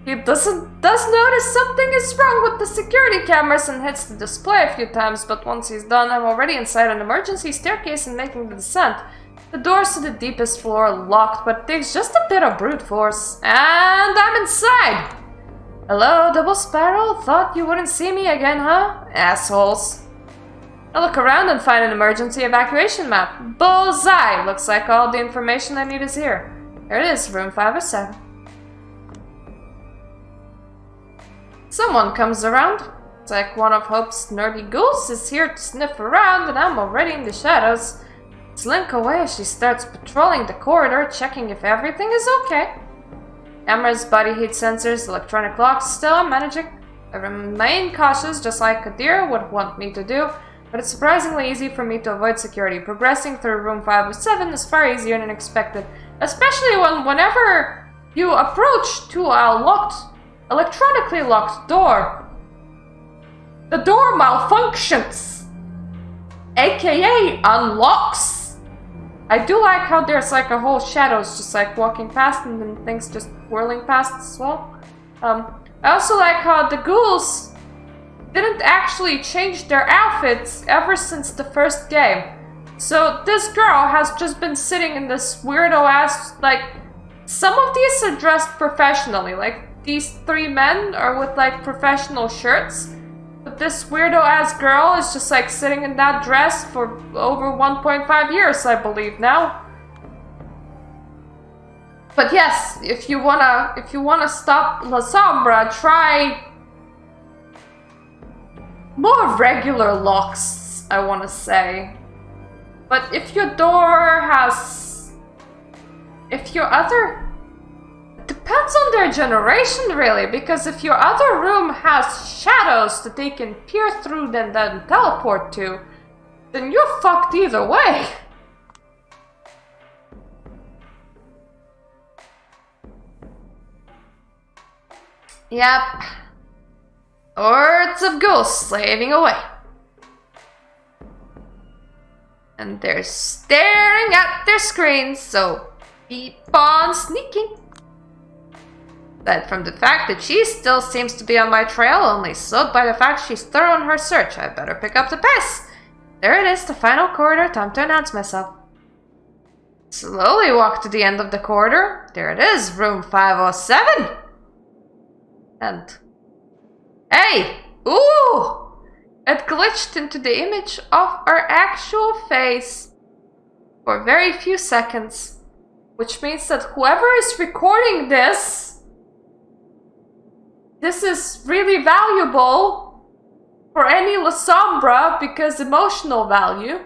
He does notice something is wrong with the security cameras and hits the display a few times, but once he's done, I'm already inside an emergency staircase and making the descent. The doors to the deepest floor are locked, but it takes just a bit of brute force. And I'm inside! Hello, Double Spiral? Thought you wouldn't see me again, huh? Assholes. I look around and find an emergency evacuation map. Bullseye! Looks like all the information I need is here. Here it is, room 507. Someone comes around. It's like one of Hope's nerdy ghouls is here to sniff around, and I'm already in the shadows. Slink away as she starts patrolling the corridor, checking if everything is okay. Cameras, body heat sensors, electronic locks, still I'm managing. I remain cautious, just like Kadir would want me to do, but it's surprisingly easy for me to avoid security. Progressing through room 507 is far easier than expected, especially whenever you approach to a electronically locked door. The door malfunctions, aka unlocks. I do like how there's like a whole shadows just like walking past and then things just whirling past as well. I also like how the ghouls didn't actually change their outfits ever since the first game. So this girl has just been sitting in this weirdo ass, like, some of these are dressed professionally, like these three men are with like professional shirts. But this weirdo ass girl is just like sitting in that dress for over 1.5 years, I believe now. But yes, if you wanna stop La Sombra, try more regular locks, I want to say. But if your door has... If your other... It depends on their generation, really, because if your other room has shadows that they can peer through and then teleport to, then you're fucked either way. Yep. Hordes of ghosts slaving away. And they're staring at their screens, so keep on sneaking. Aside from the fact that she still seems to be on my trail, only slowed by the fact she's thorough in her search, I better pick up the pace. There it is, the final corridor, time to announce myself. Slowly walk to the end of the corridor. There it is, room 507. And... Hey! Ooh! It glitched into the image of our actual face for very few seconds. Which means that whoever is recording this is really valuable for any La Sombra because emotional value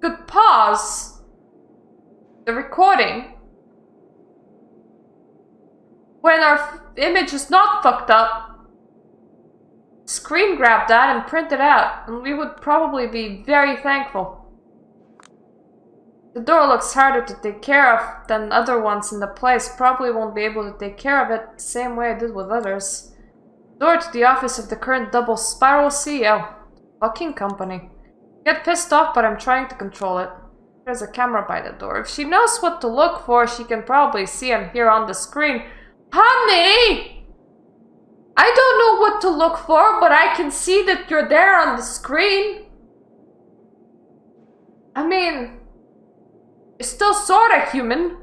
could pause the recording when our image is not fucked up. Screen grab that and print it out, and we would probably be very thankful. The door looks harder to take care of than other ones in the place. Probably won't be able to take care of it the same way I did with others. Door to the office of the current double spiral CEO. Fucking company. Get pissed off, but I'm trying to control it. There's a camera by the door. If she knows what to look for, she can probably see I'm here on the screen. Honey! I don't know what to look for, but I can see that you're there on the screen. I mean, you're still sorta human.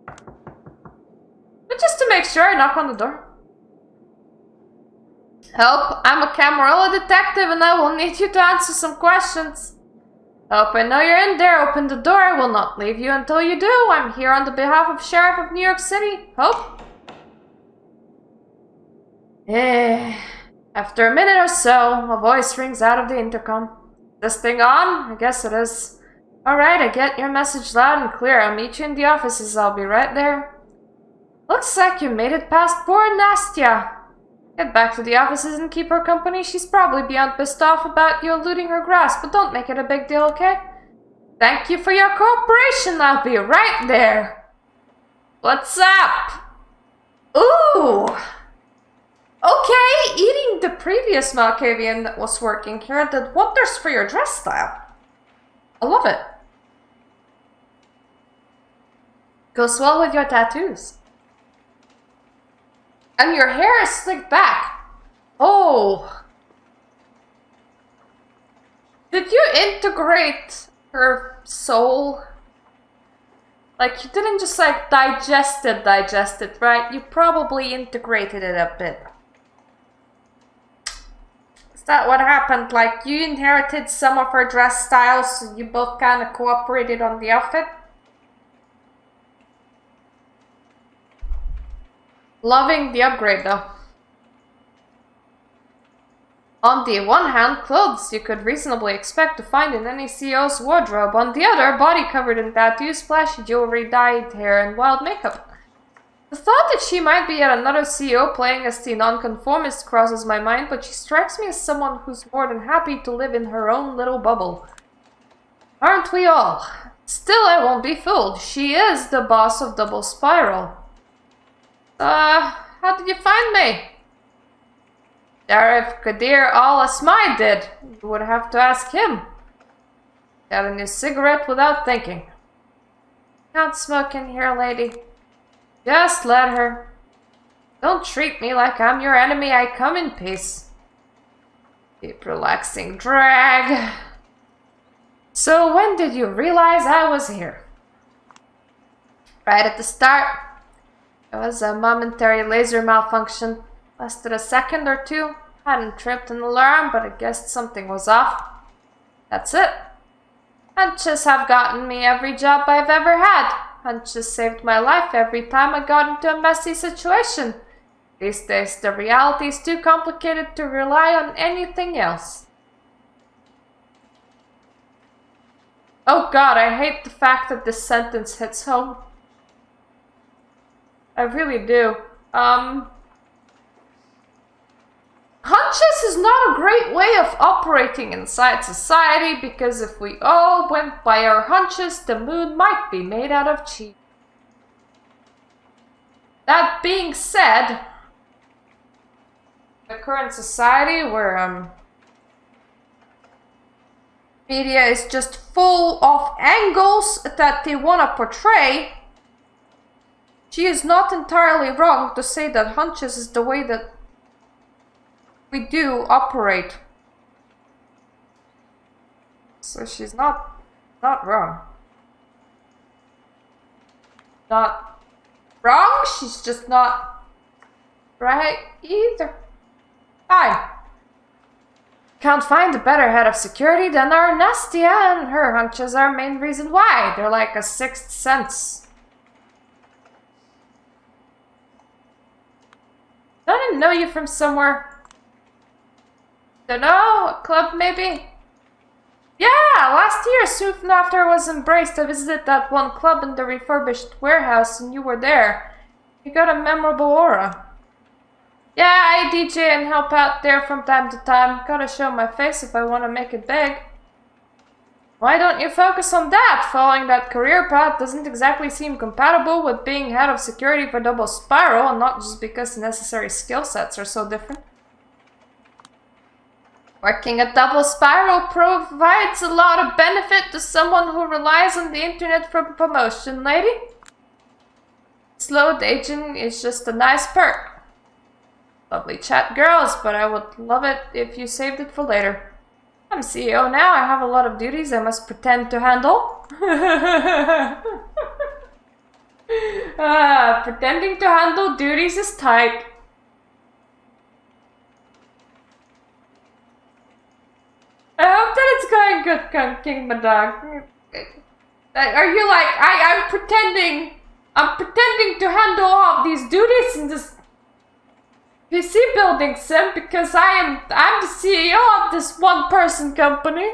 But just to make sure, I knock on the door. Help, I'm a Camarilla detective and I will need you to answer some questions. Help, I know you're in there. Open the door. I will not leave you until you do. I'm here on the behalf of Sheriff of New York City. Hope? After a minute or so, a voice rings out of the intercom. This thing on? I guess it is. Alright, I get your message loud and clear. I'll meet you in the offices. I'll be right there. Looks like you made it past poor Nastya. Get back to the offices and keep her company. She's probably beyond pissed off about you eluding her grasp, but don't make it a big deal, okay? Thank you for your cooperation. I'll be right there. What's up? Ooh! Okay, eating the previous Malkavian that was working here did wonders for your dress style. I love it. Goes well with your tattoos. And your hair is slicked back. Oh. Did you integrate her soul? Like, you didn't just like digest it, right? You probably integrated it a bit. Is that what happened? Like, you inherited some of her dress styles, so you both kind of cooperated on the outfit? Loving the upgrade, though. On the one hand, clothes you could reasonably expect to find in any CEO's wardrobe. On the other, body covered in tattoos, flashy jewelry, dyed hair, and wild makeup. The thought that she might be yet another CEO playing as the nonconformist crosses my mind, but she strikes me as someone who's more than happy to live in her own little bubble. Aren't we all? Still, I won't be fooled. She is the boss of Double Spiral. How did you find me? Sheriff Kadir Al-Asmai did. You would have to ask him. Got a new cigarette without thinking. Can't smoke in here, lady. Just let her. Don't treat me like I'm your enemy. I come in peace. Deep, relaxing drag. So when did you realize I was here? Right at the start. It was a momentary laser malfunction. Lasted a second or two. Hadn't tripped an alarm, but I guessed something was off. That's it. Hunches have gotten me every job I've ever had. Hunches saved my life every time I got into a messy situation. These days, the reality is too complicated to rely on anything else. Oh god, I hate the fact that this sentence hits home. I really do. Hunches is not a great way of operating inside society, because if we all went by our hunches, the moon might be made out of cheese. That being said, the current society where media is just full of angles that they want to portray, she is not entirely wrong to say that hunches is the way that we do operate. So she's not wrong. Not wrong, she's just not right either. Hi. Can't find a better head of security than our Nastia, and her hunches are main reason why. They're like a sixth sense. Don't I know you from somewhere? Don't know, a club maybe? Yeah, last year, soon after I was embraced, I visited that one club in the refurbished warehouse and you were there. You got a memorable aura. Yeah, I DJ and help out there from time to time. Gotta show my face if I want to make it big. Why don't you focus on that? Following that career path doesn't exactly seem compatible with being head of security for Double Spiral, and not just because the necessary skill sets are so different. Working at Double Spiral provides a lot of benefit to someone who relies on the internet for promotion, lady. Slow aging is just a nice perk. Lovely chat, girls, but I would love it if you saved it for later. I'm CEO now, I have a lot of duties I must pretend to handle. Pretending to handle duties is tight. I hope that it's going good, King Madog. Are you like, I'm pretending to handle all of these duties in this PC building sim because I'm the CEO of this one-person company.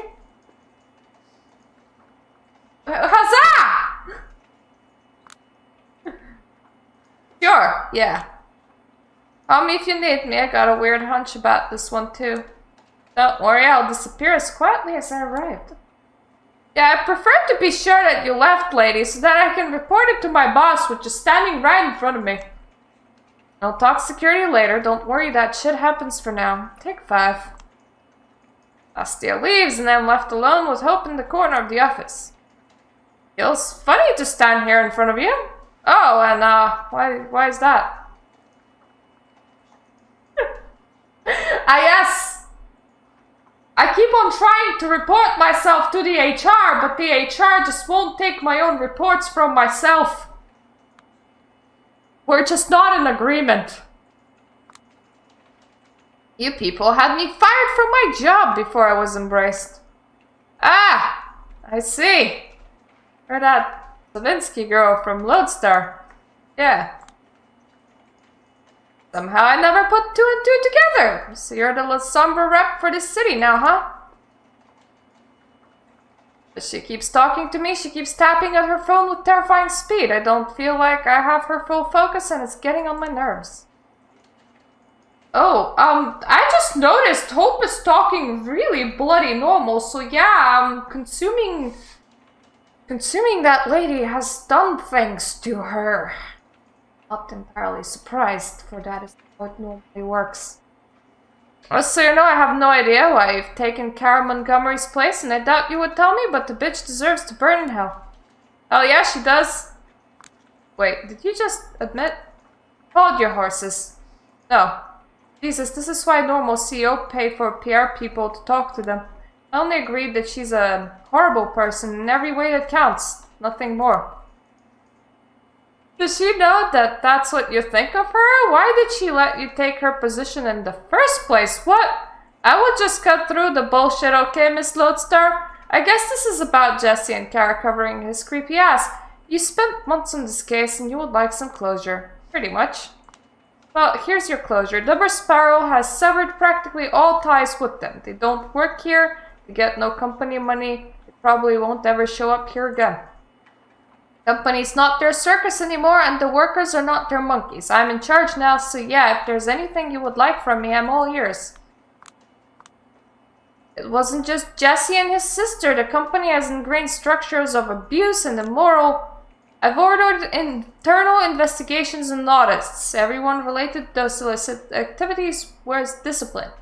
Huzzah! Sure, yeah. Call me if you need me. I got a weird hunch about this one too. Don't worry, I'll disappear as quietly as I arrived. Yeah, I prefer to be sure that you left, lady, so that I can report it to my boss, which is standing right in front of me. I'll talk security later. Don't worry, that shit happens for now. Take 5. Astia leaves, and I'm left alone with Hope in the corner of the office. Feels funny to stand here in front of you. Oh, and why is that? Yes. I keep on trying to report myself to the HR, but the HR just won't take my own reports from myself. We're just not in agreement. You people had me fired from my job before I was embraced. Ah, I see. Or that Savinsky girl from Lodestar. Yeah. Somehow I never put 2 and 2 together. So you're the La Sombra rep for this city now, huh? She keeps talking to me, she keeps tapping at her phone with terrifying speed. I don't feel like I have her full focus and it's getting on my nerves. Oh, I just noticed Hope is talking really bloody normal, so yeah, consuming that lady has done things to her. Not entirely surprised, for that is how it normally works. So you know, I have no idea why you've taken Kara Montgomery's place, and I doubt you would tell me, but the bitch deserves to burn in hell. Oh yeah, she does. Wait, did you just admit? Hold your horses. No. Jesus, this is why normal CEO pay for PR people to talk to them. I only agreed that she's a horrible person in every way that counts. Nothing more. Does she know that that's what you think of her? Why did she let you take her position in the first place? What? I will just cut through the bullshit, okay, Miss Lodestar? I guess this is about Jesse and Kara covering his creepy ass. You spent months on this case and you would like some closure. Pretty much. Well, here's your closure. Dubber Sparrow has severed practically all ties with them. They don't work here, they get no company money, they probably won't ever show up here again. Company's not their circus anymore, and the workers are not their monkeys. I'm in charge now, so yeah, if there's anything you would like from me, I'm all ears. It wasn't just Jesse and his sister. The company has ingrained structures of abuse and immoral. I've ordered internal investigations and audits. Everyone related to those illicit activities was disciplined.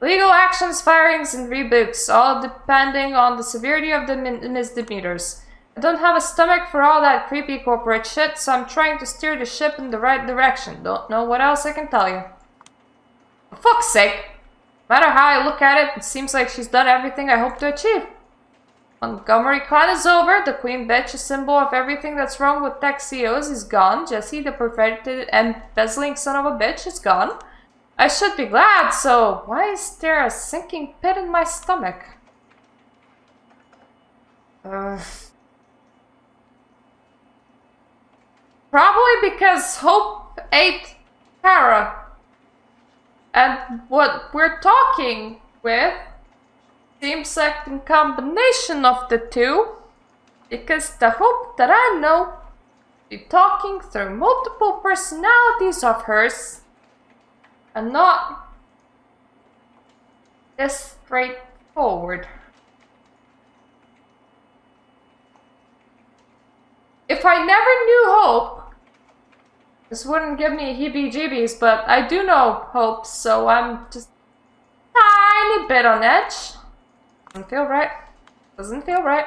Legal actions, firings, and rebukes, all depending on the severity of the misdemeanors. I don't have a stomach for all that creepy corporate shit, so I'm trying to steer the ship in the right direction. Don't know what else I can tell you. For fuck's sake. No matter how I look at it, it seems like she's done everything I hope to achieve. Montgomery clan is over. The queen bitch, a symbol of everything that's wrong with tech CEOs, is gone. Jesse, the perverted and embezzling son of a bitch, is gone. I should be glad, so why is there a sinking pit in my stomach? Probably because Hope ate Kara. And what we're talking with seems like a combination of the two. Because the Hope that I know be talking through multiple personalities of hers and not this straightforward. If I never knew Hope, this wouldn't give me heebie-jeebies, but I do know Hope, so I'm just a tiny bit on edge. Doesn't feel right. Doesn't feel right.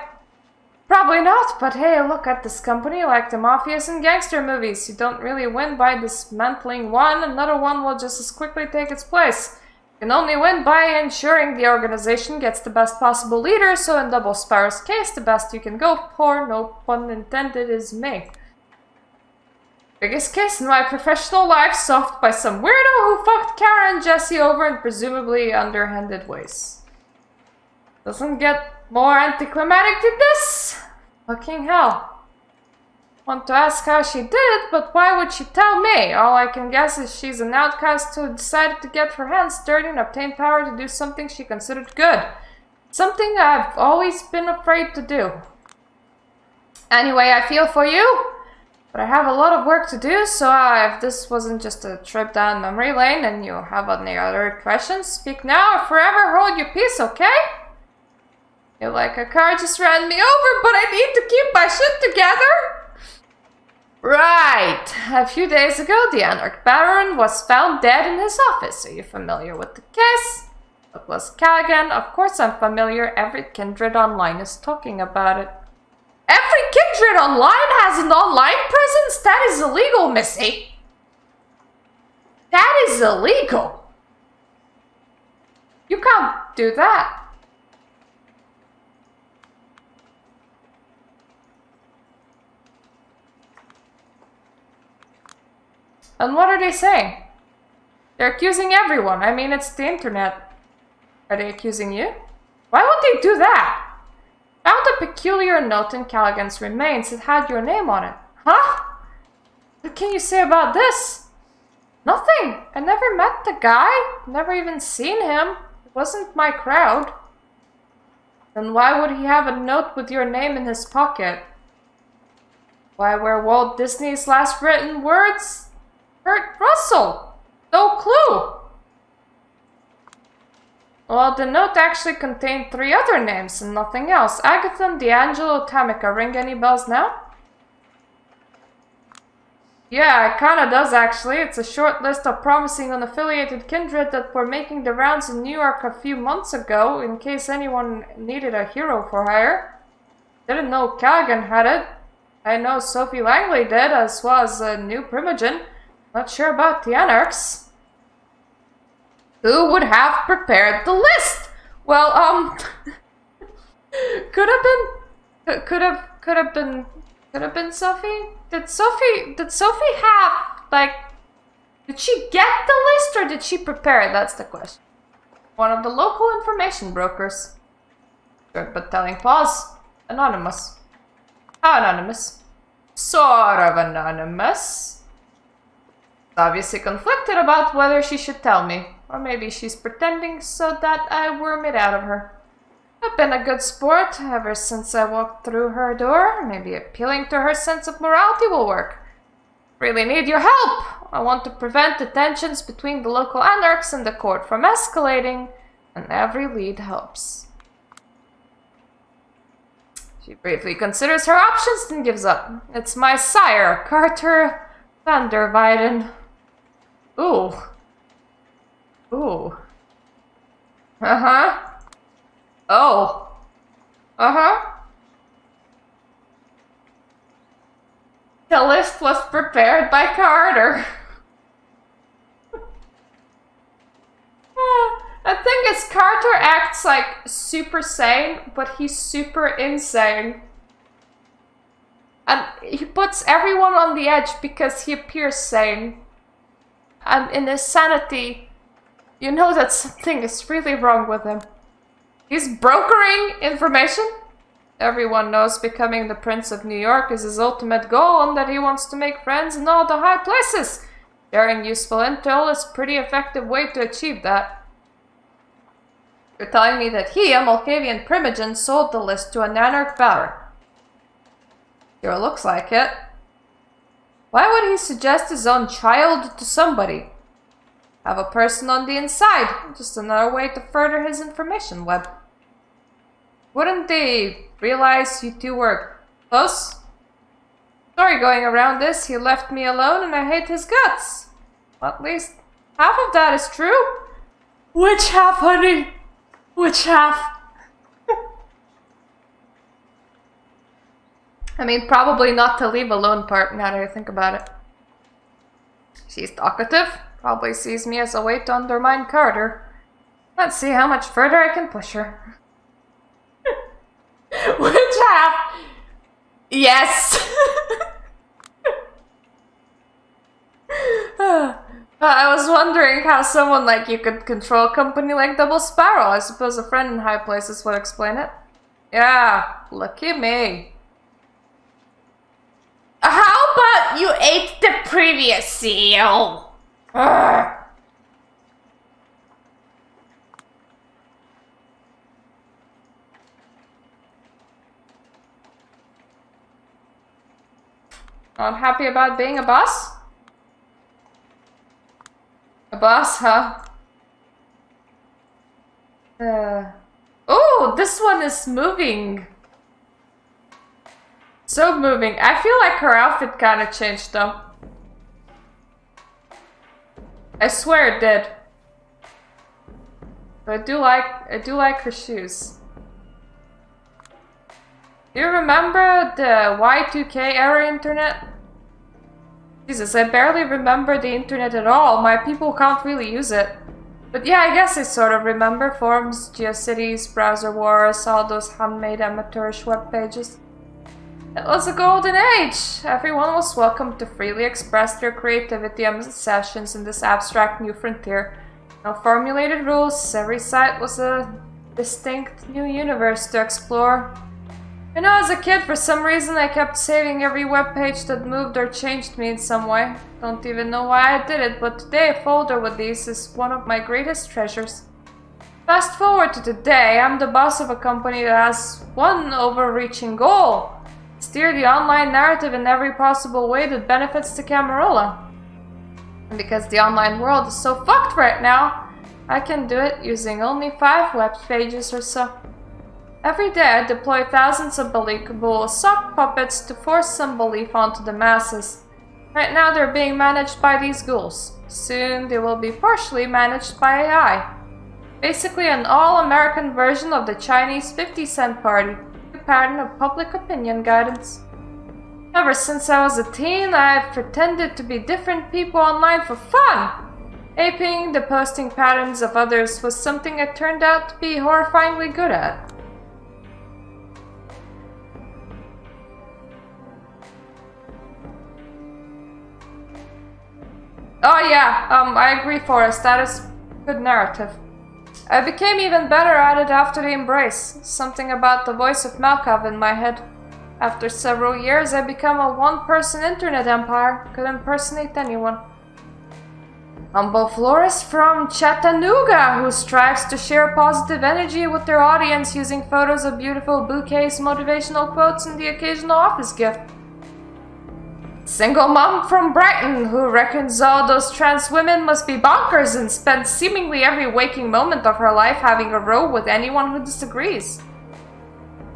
Probably not, but hey, look at this company like the mafias and gangster movies. You don't really win by dismantling one, another one will just as quickly take its place. You can only win by ensuring the organization gets the best possible leader, so in Double Sparrow's case, the best you can go for, no pun intended, is me. Biggest case in my professional life, solved by some weirdo who fucked Kara and Jesse over in presumably underhanded ways. Doesn't get more anticlimactic than this? Fucking hell. Want to ask how she did it, but why would she tell me? All I can guess is she's an outcast who decided to get her hands dirty and obtain power to do something she considered good. Something I've always been afraid to do. Anyway, I feel for you. But I have a lot of work to do, so if this wasn't just a trip down memory lane and you have any other questions, speak now or forever hold your peace, okay? Feel like a car just ran me over, but I need to keep my shit together. Right. A few days ago, the Anarch Baron was found dead in his office. Are you familiar with the case? Douglas Callaghan. Of course I'm familiar. Every kindred online is talking about it. Every kindred online has an online presence? That is illegal, Missy. That is illegal. You can't do that. And what are they saying? They're accusing everyone. I mean, it's the internet. Are they accusing you? Why would they do that? Found a peculiar note in Callaghan's remains. It had your name on it. Huh? What can you say about this? Nothing. I never met the guy. Never even seen him. It wasn't my crowd. Then why would he have a note with your name in his pocket? Why were Walt Disney's last written words? Kurt Russell. No clue. Well, the note actually contained 3 other names and nothing else. Agathon, D'Angelo, Tamika. Ring any bells now? Yeah, it kinda does actually. It's a short list of promising unaffiliated kindred that were making the rounds in New York a few months ago, in case anyone needed a hero for hire. Didn't know Callaghan had it. I know Sophie Langley did, as well as a new Primogen. Not sure about the Anarchs. Who would have prepared the list? Well, could have been Sophie? Did Sophie have, like, did she get the list or did she prepare it? That's the question. One of the local information brokers. Good, but telling pause. Anonymous. How anonymous? Sort of anonymous. obviously conflicted about whether she should tell me. Or maybe she's pretending so that I worm it out of her. I've been a good sport ever since I walked through her door. Maybe appealing to her sense of morality will work. Really need your help. I want to prevent the tensions between the local anarchs and the court from escalating, and every lead helps. She briefly considers her options and gives up. It's my sire, Carter van der Weyden. Ooh. Ooh. Uh-huh. Oh. Uh-huh. The list was prepared by Carter. The thing is, Carter acts like super sane, but he's super insane. And he puts everyone on the edge because he appears sane. And in his sanity, you know that something is really wrong with him. He's brokering information. Everyone knows becoming the Prince of New York is his ultimate goal and that he wants to make friends in all the high places. Sharing useful intel is a pretty effective way to achieve that. You're telling me that he, a Malkavian Primogen, sold the list to a Nanarch Baron. Sure looks like it. Why would he suggest his own child to somebody? Have a person on the inside. Just another way to further his information web. Wouldn't they realize you two were close? Story going around this, he left me alone and I hate his guts. Well, at least half of that is true. Which half, honey? Which half? I mean, probably not to leave alone part, now that I think about it. She's talkative. Probably sees me as a way to undermine Carter. Let's see how much further I can push her. Which half? Yes! I was wondering how someone like you could control a company like Double Sparrow. I suppose a friend in high places would explain it. Yeah, lucky me. How about you ate the previous CEO? Ugh. Not happy about being a boss? A boss, huh? Oh, this one is moving. So moving. I feel like her outfit kind of changed though. I swear it did. But I do like her shoes. Do you remember the Y2K era internet? Jesus, I barely remember the internet at all. My people can't really use it. But yeah, I guess I sort of remember forums, GeoCities, browser wars, all those handmade amateurish web pages. It was a golden age. Everyone was welcome to freely express their creativity and sessions in this abstract new frontier. No formulated rules, every site was a distinct new universe to explore. You know, as a kid, for some reason I kept saving every web page that moved or changed me in some way. Don't even know why I did it, but today a folder with these is one of my greatest treasures. Fast forward to today, I'm the boss of a company that has one overreaching goal. Steer the online narrative in every possible way that benefits the Camarilla. And because the online world is so fucked right now, I can do it using only 5 web pages or so. Every day I deploy thousands of believable sock puppets to force some belief onto the masses. Right now they're being managed by these ghouls. Soon they will be partially managed by AI. Basically an all-American version of the Chinese 50-cent party. Pattern of public opinion guidance. Ever since I was a teen, I've pretended to be different people online for fun. Aping the posting patterns of others was something I turned out to be horrifyingly good at. Oh yeah, I agree, Forrest, that is good narrative. I became even better at it after the embrace. Something about the voice of Malkav in my head. After several years, I became a one-person internet empire. Could impersonate anyone. Humble florist from Chattanooga who strives to share positive energy with their audience using photos of beautiful bouquets, motivational quotes, and the occasional office gift. Single mom from Brighton who reckons all those trans women must be bonkers and spends seemingly every waking moment of her life having a row with anyone who disagrees.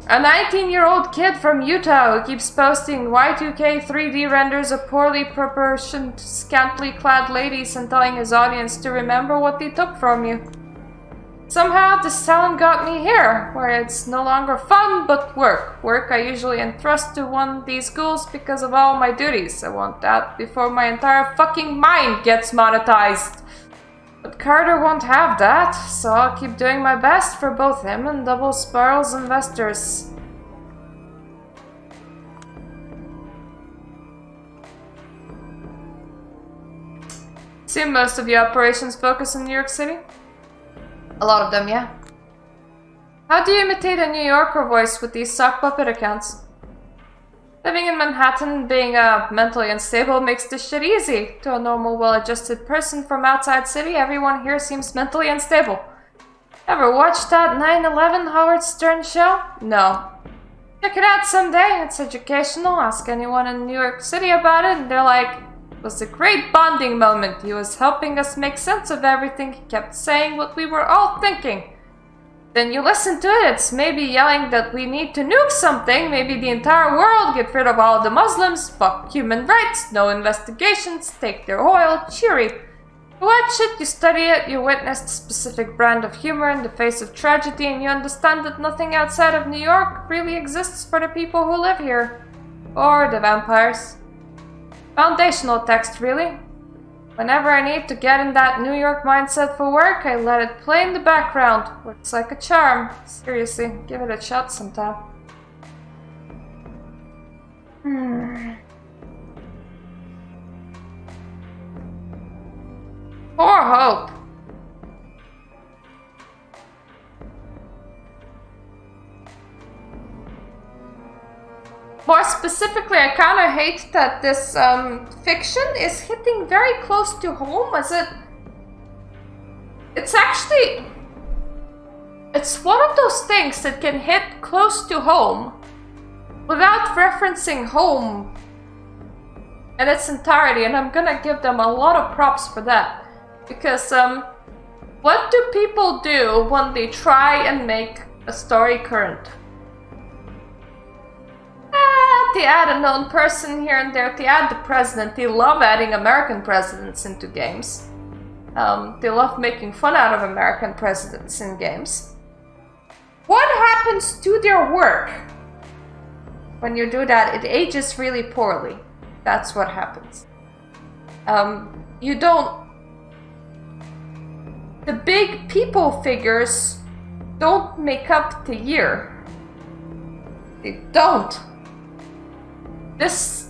A 19-year-old kid from Utah who keeps posting Y2K 3D renders of poorly proportioned, scantily clad ladies and telling his audience to remember what they took from you. Somehow this talent got me here, where it's no longer fun but work. Work I usually entrust to one of these ghouls because of all my duties. I want that before my entire fucking mind gets monetized. But Carter won't have that, so I'll keep doing my best for both him and Double Spiral's investors. Assume most of your operations focus in New York City? A lot of them, yeah. How do you imitate a New Yorker voice with these sock puppet accounts? Living in Manhattan, being mentally unstable makes this shit easy. To a normal, well-adjusted person from outside city, everyone here seems mentally unstable. Ever watched that 9/11 Howard Stern show? No. Check it out someday, it's educational. Ask anyone in New York City about it and they're like, it was a great bonding moment. He was helping us make sense of everything. He kept saying what we were all thinking. Then you listen to it, it's maybe yelling that we need to nuke something, maybe the entire world, get rid of all the Muslims, fuck human rights, no investigations, take their oil, cheery. You watch it, you study it, you witness the specific brand of humor in the face of tragedy, and you understand that nothing outside of New York really exists for the people who live here. Or the vampires. Foundational text, really. Whenever I need to get in that New York mindset for work, I let it play in the background. Works like a charm. Seriously, give it a shot sometime. Poor Hope. More specifically, I kind of hate that this fiction is hitting very close to home, as it's actually, it's one of those things that can hit close to home without referencing home in its entirety, and I'm gonna give them a lot of props for that. Because what do people do when they try and make a story current? They add a known person here and there, they add the president. They love adding American presidents into games. They love making fun out of American presidents in games. What happens to their work when you do that? It ages really poorly. That's what happens. You don't... The big people figures don't make up the year. They don't. This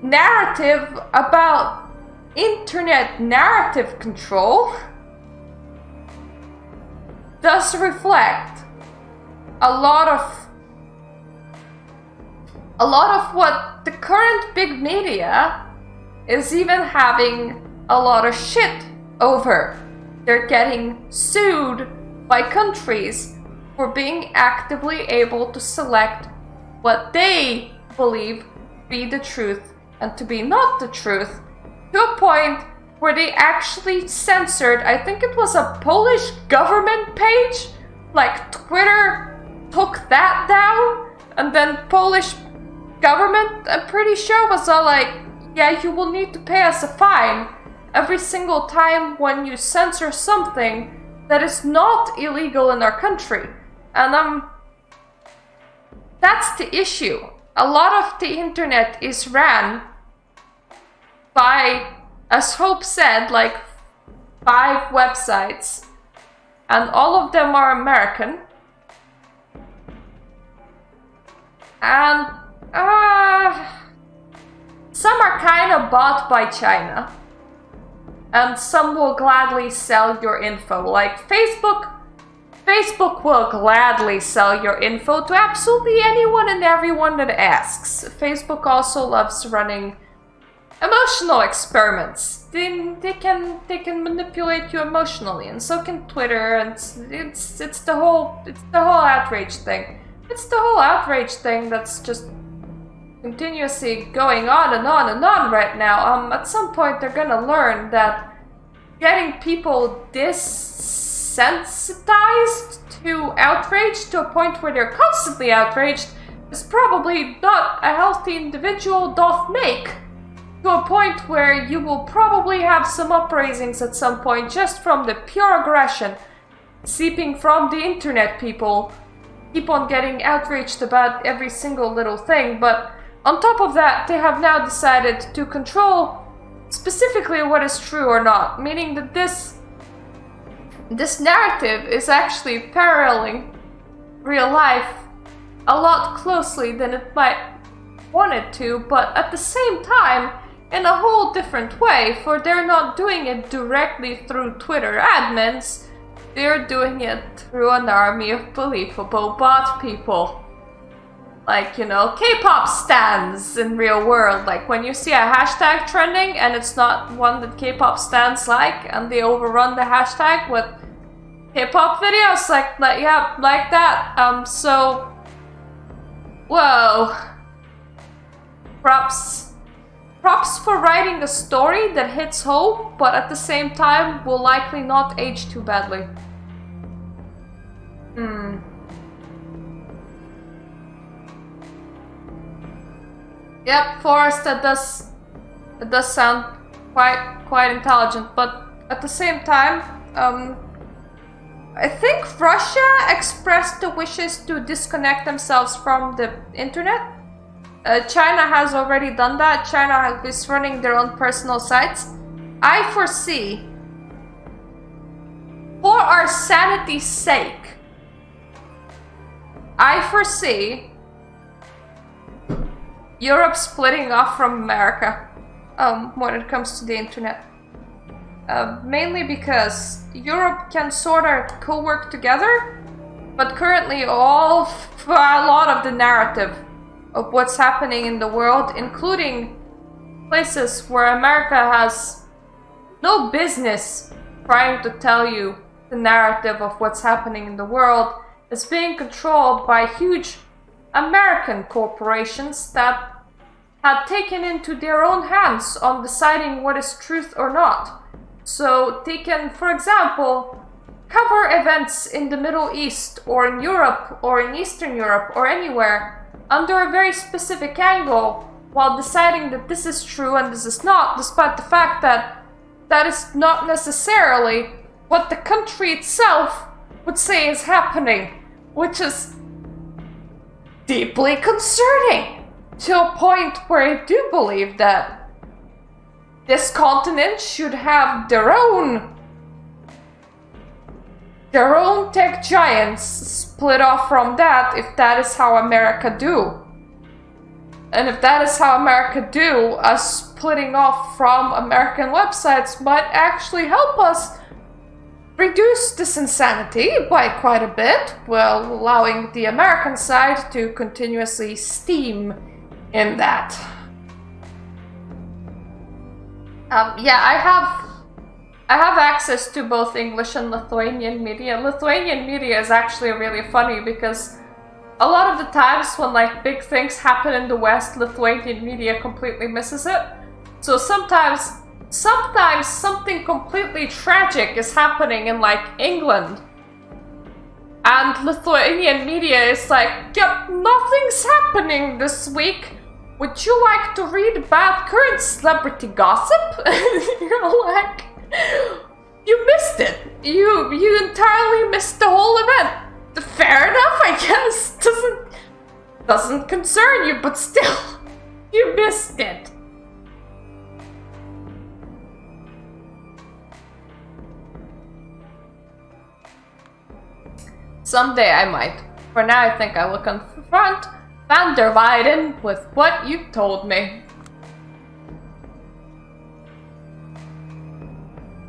narrative about internet narrative control does reflect a lot of what the current big media is even having a lot of shit over. They're getting sued by countries for being actively able to select what they believe be the truth and to be not the truth, to a point where they actually censored, I think it was a Polish government page, like Twitter took that down, and then Polish government, I'm pretty sure, was all like, yeah, you will need to pay us a fine every single time when you censor something that is not illegal in our country. And that's the issue. A lot of the internet is ran by, as Hope said, like 5 websites, and all of them are American. And some are kind of bought by China, and some will gladly sell your info. Like Facebook will gladly sell your info to absolutely anyone and everyone that asks. Facebook also loves running emotional experiments. They can manipulate you emotionally, and so can Twitter, and it's the whole outrage thing. It's the whole outrage thing that's just continuously going on and on and on right now. At some point they're gonna learn that getting people desensitized to outrage to a point where they're constantly outraged is probably not a healthy individual doth make. To a point where you will probably have some uprisings at some point just from the pure aggression seeping from the internet. People keep on getting outraged about every single little thing, but on top of that, they have now decided to control specifically what is true or not, meaning that this narrative is actually paralleling real life a lot closely than it might want it to, but at the same time, in a whole different way, for they're not doing it directly through Twitter admins, they're doing it through an army of believable bot people. Like, you know, K-pop stans in real world. Like, when you see a hashtag trending and it's not one that K-pop stans like, and they overrun the hashtag with K-pop videos, like that. So, whoa. Props for writing a story that hits home, but at the same time will likely not age too badly. Yep, Forrest, that does sound quite intelligent, but at the same time, I think Russia expressed the wishes to disconnect themselves from the internet. China has already done that. China is running their own personal sites. I foresee, for our sanity's sake, Europe splitting off from America when it comes to the internet. Mainly because Europe can sort of co-work together, but currently a lot of the narrative of what's happening in the world, including places where America has no business trying to tell you the narrative of what's happening in the world, is being controlled by huge American corporations that had taken into their own hands on deciding what is truth or not. So they can, for example, cover events in the Middle East or in Europe or in Eastern Europe or anywhere under a very specific angle while deciding that this is true and this is not, despite the fact that that is not necessarily what the country itself would say is happening, which is deeply concerning to a point where I do believe that this continent should have their own tech giants split off from that, if that is how America do. And if that is how America do, us splitting off from American websites might actually help us reduce this insanity by quite a bit, while allowing the American side to continuously steam in that. I have access to both English and Lithuanian media. Lithuanian media is actually really funny because a lot of the times when like big things happen in the West, Lithuanian media completely misses it. So sometimes something completely tragic is happening in like England, and Lithuanian media is like, yep, nothing's happening this week. Would you like to read about current celebrity gossip? You're like, you missed it. You entirely missed the whole event. Fair enough, I guess. Doesn't concern you, but still, you missed it. Someday I might. For now, I think I will confront Van der Weyden with what you've told me.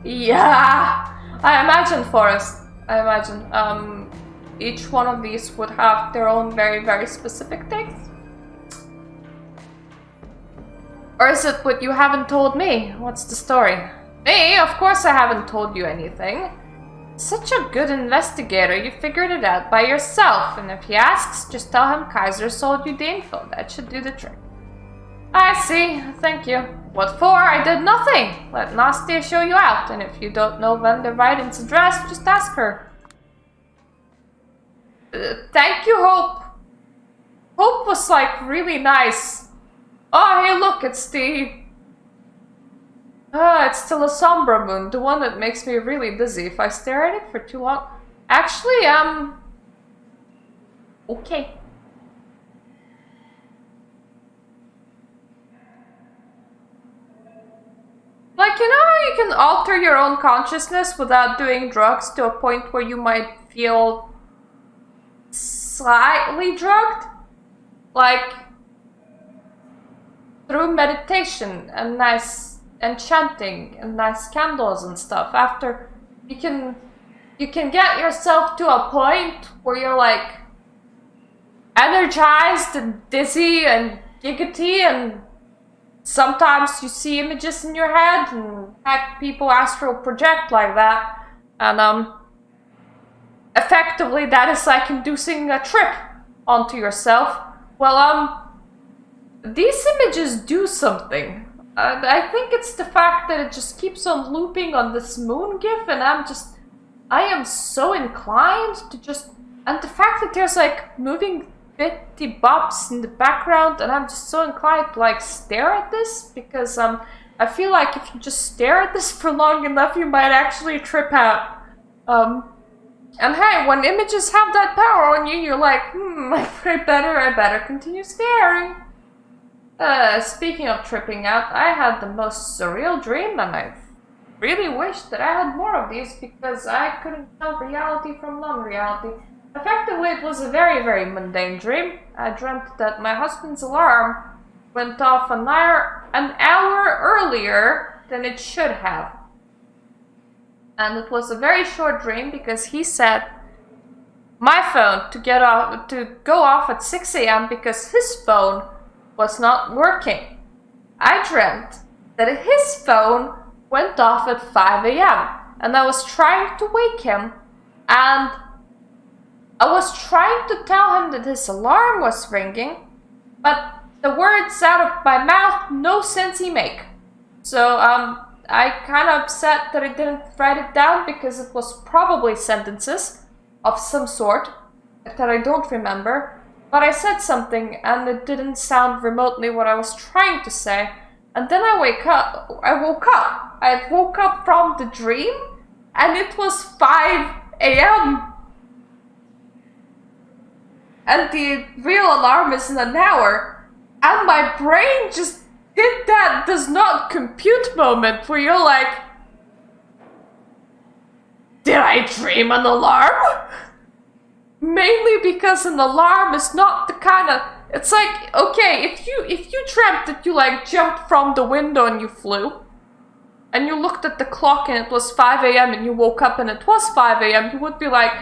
Yeah, I imagine, Forrest. I imagine. Each one of these would have their own very, very specific things. Or is it what you haven't told me? What's the story? Me? Of course I haven't told you anything. Such a good investigator, you figured it out by yourself. And if he asks, just tell him Kaiser sold you the info. That should do the trick. I see. Thank you. What for? I did nothing. Let Nastia show you out. And if you don't know Van der Weiden's address, just ask her. Thank you, Hope. Hope was like really nice. Oh, hey, look, it's the La Sombra moon, the one that makes me really dizzy if I stare at it for too long. Actually, okay. Like, you know how you can alter your own consciousness without doing drugs to a point where you might feel slightly drugged? Like, through meditation and chanting and nice candles and stuff. After you can get yourself to a point where you're like energized and dizzy and giggity, and sometimes you see images in your head, and heck, people astral project like that, and effectively that is like inducing a trip onto yourself. Well, these images do something. I think it's the fact that it just keeps on looping on this moon gif, and I am so inclined to just, and the fact that there's like moving bitty bobs in the background, and I'm just so inclined to like stare at this, because I feel like if you just stare at this for long enough, you might actually trip out. And hey, when images have that power on you, you're like, I better continue staring. Speaking of tripping out, I had the most surreal dream, and I really wish that I had more of these, because I couldn't tell reality from non-reality. Effectively, it was a very, very mundane dream. I dreamt that my husband's alarm went off an hour earlier than it should have. And it was a very short dream, because he set my phone to go off at 6 a.m. because his phone was not working. I dreamt that his phone went off at 5 a.m. and I was trying to wake him, and I was trying to tell him that his alarm was ringing, but the words out of my mouth no sense he make. So I kind of upset that I didn't write it down, because it was probably sentences of some sort that I don't remember. But I said something, and it didn't sound remotely what I was trying to say. And then I woke up. I woke up from the dream, and it was 5 a.m. And the real alarm is in an hour. And my brain just did that does not compute moment where you're like, did I dream an alarm? Mainly because an alarm is not the kind of... It's like, okay, if you dreamt that you like jumped from the window and you flew, and you looked at the clock and it was 5 a.m. and you woke up and it was 5 a.m., you would be like,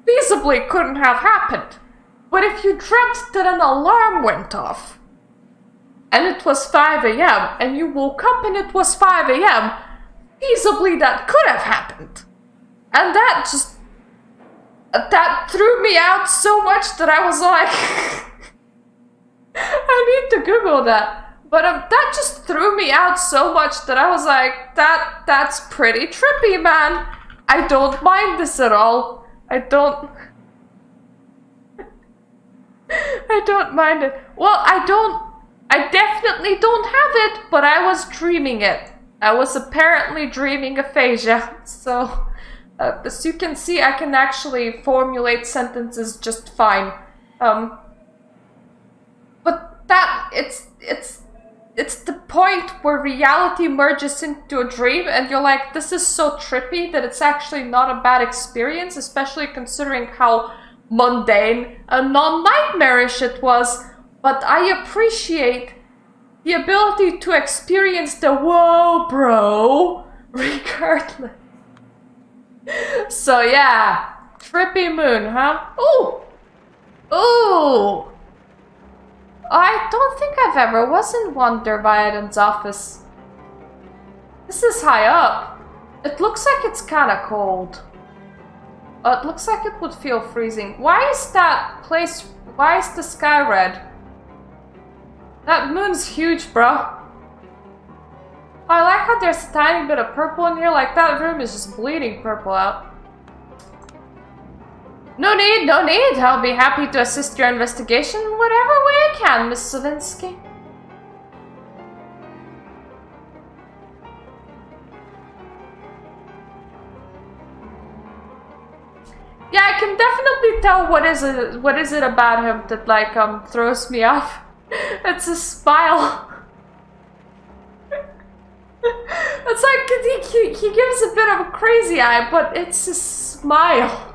feasibly couldn't have happened. But if you dreamt that an alarm went off, and it was 5 a.m., and you woke up and it was 5 a.m., feasibly that could have happened. And that threw me out so much that I was like, I need to Google that. But that just threw me out so much that I was like, that's pretty trippy, man. I don't mind this at all. I don't mind it. Well, I definitely don't have it, but I was dreaming it. I was apparently dreaming aphasia, so... as you can see, I can actually formulate sentences just fine. But it's the point where reality merges into a dream, and you're like, this is so trippy that it's actually not a bad experience, especially considering how mundane and non-nightmarish it was. But I appreciate the ability to experience the whoa, bro, regardless. So yeah, trippy moon, huh? Ooh! I don't think I've ever was in Wonder Viaden's office. This is high up. It looks like it's kinda cold. It looks like it would feel freezing. Why is that place... Why is the sky red? That moon's huge, bro. I like how there's a tiny bit of purple in here, like that room is just bleeding purple out. No need, no need. I'll be happy to assist your investigation in whatever way I can, Miss Savinsky. Yeah, I can definitely tell what is it about him that like throws me off. It's a smile. It's like he gives a bit of a crazy eye, but it's a smile.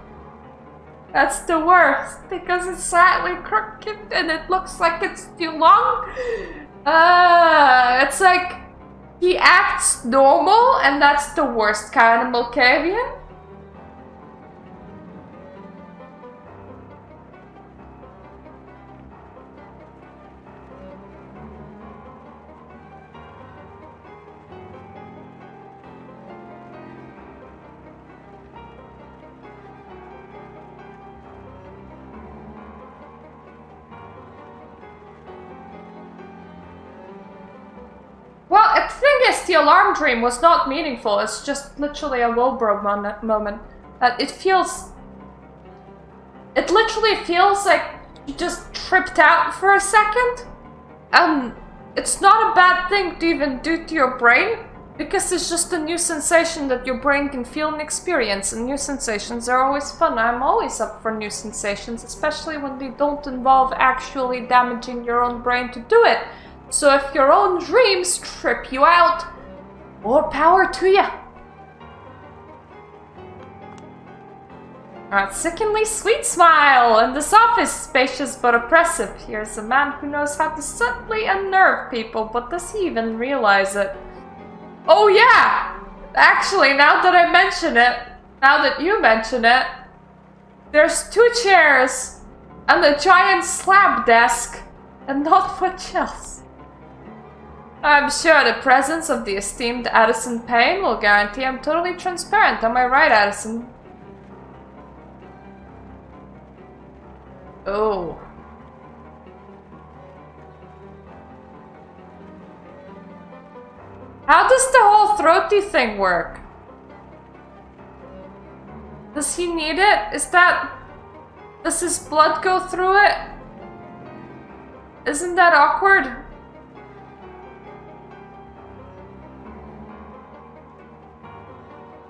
That's the worst, because it's slightly crooked and it looks like it's too long. It's like he acts normal, and that's the worst kind of Malkavian. Well, the thing is, the alarm dream was not meaningful. It's just literally a Wilbur moment. It literally feels like you just tripped out for a second. And it's not a bad thing to even do to your brain, because it's just a new sensation that your brain can feel and experience. And new sensations are always fun. I'm always up for new sensations, especially when they don't involve actually damaging your own brain to do it. So if your own dreams trip you out, more power to you. A sickeningly sweet smile, and this office spacious but oppressive. Here's a man who knows how to subtly unnerve people, but does he even realize it? Oh yeah! Actually, now that I mention it, now that you mention it, there's 2 chairs and a giant slab desk, and not much else. I'm sure the presence of the esteemed Addison Payne will guarantee I'm totally transparent. Am I right, Addison? Oh. How does the whole throaty thing work? Does he need it? Does his blood go through it? Isn't that awkward?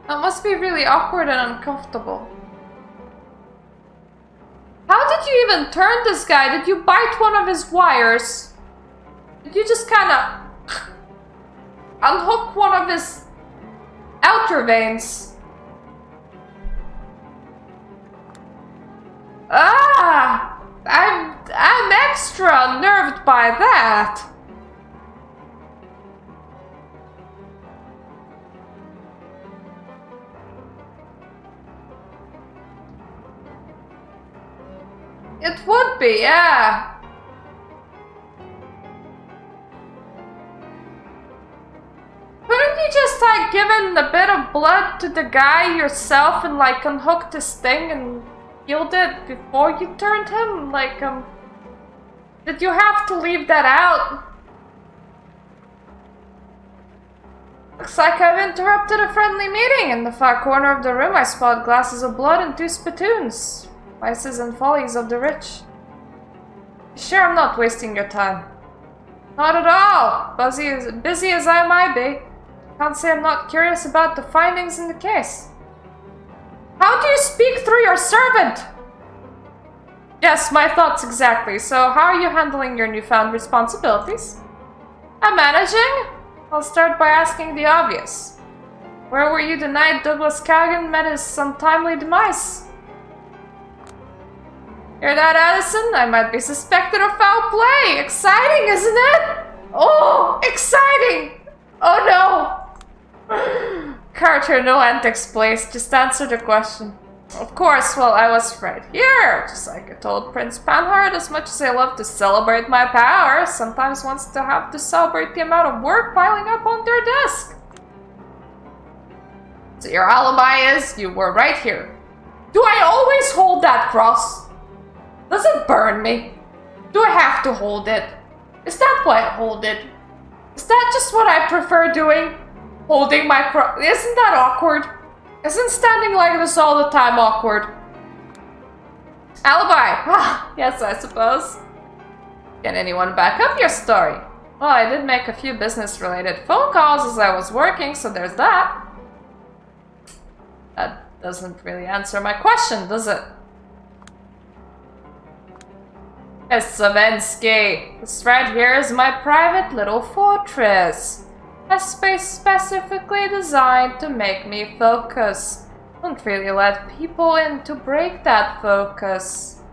That must be really awkward and uncomfortable. How did you even turn this guy? Did you bite one of his wires? Did you just kind of unhook one of his outer veins? Ah! I'm extra unnerved by that. It would be, yeah. Couldn't you just like given a bit of blood to the guy yourself and like unhooked his thing and healed it before you turned him? Like, did you have to leave that out? Looks like I've interrupted a friendly meeting. In the far corner of the room I spot glasses of blood and 2 spittoons. Vices and follies of the rich. Sure, I'm not wasting your time. Not at all. Busy as I might be. Can't say I'm not curious about the findings in the case. How do you speak through your servant? Yes, my thoughts exactly. So, how are you handling your newfound responsibilities? I'm managing. I'll start by asking the obvious. Where were you the night Douglas Kagan met his untimely demise? Hear that, Addison? I might be suspected of foul play. Exciting, isn't it? Oh, exciting! Oh no! Carter, no antics, please. Just answer the question. Of course, well, I was right here, just like I told Prince Panhard. As much as I love to celebrate my power, sometimes wants to have to celebrate the amount of work piling up on their desk. So your alibi is you were right here. Do I always hold that cross? Does it burn me? Do I have to hold it? Is that why I hold it? Is that just what I prefer doing? Holding my cross? Isn't that awkward? Isn't standing like this all the time awkward? Alibi! Ah, yes, I suppose. Can anyone back up your story? Well, I did make a few business-related phone calls as I was working, so there's that. That doesn't really answer my question, does it? Miss Savensky, this right here is my private little fortress. A space specifically designed to make me focus. Don't really let people in to break that focus.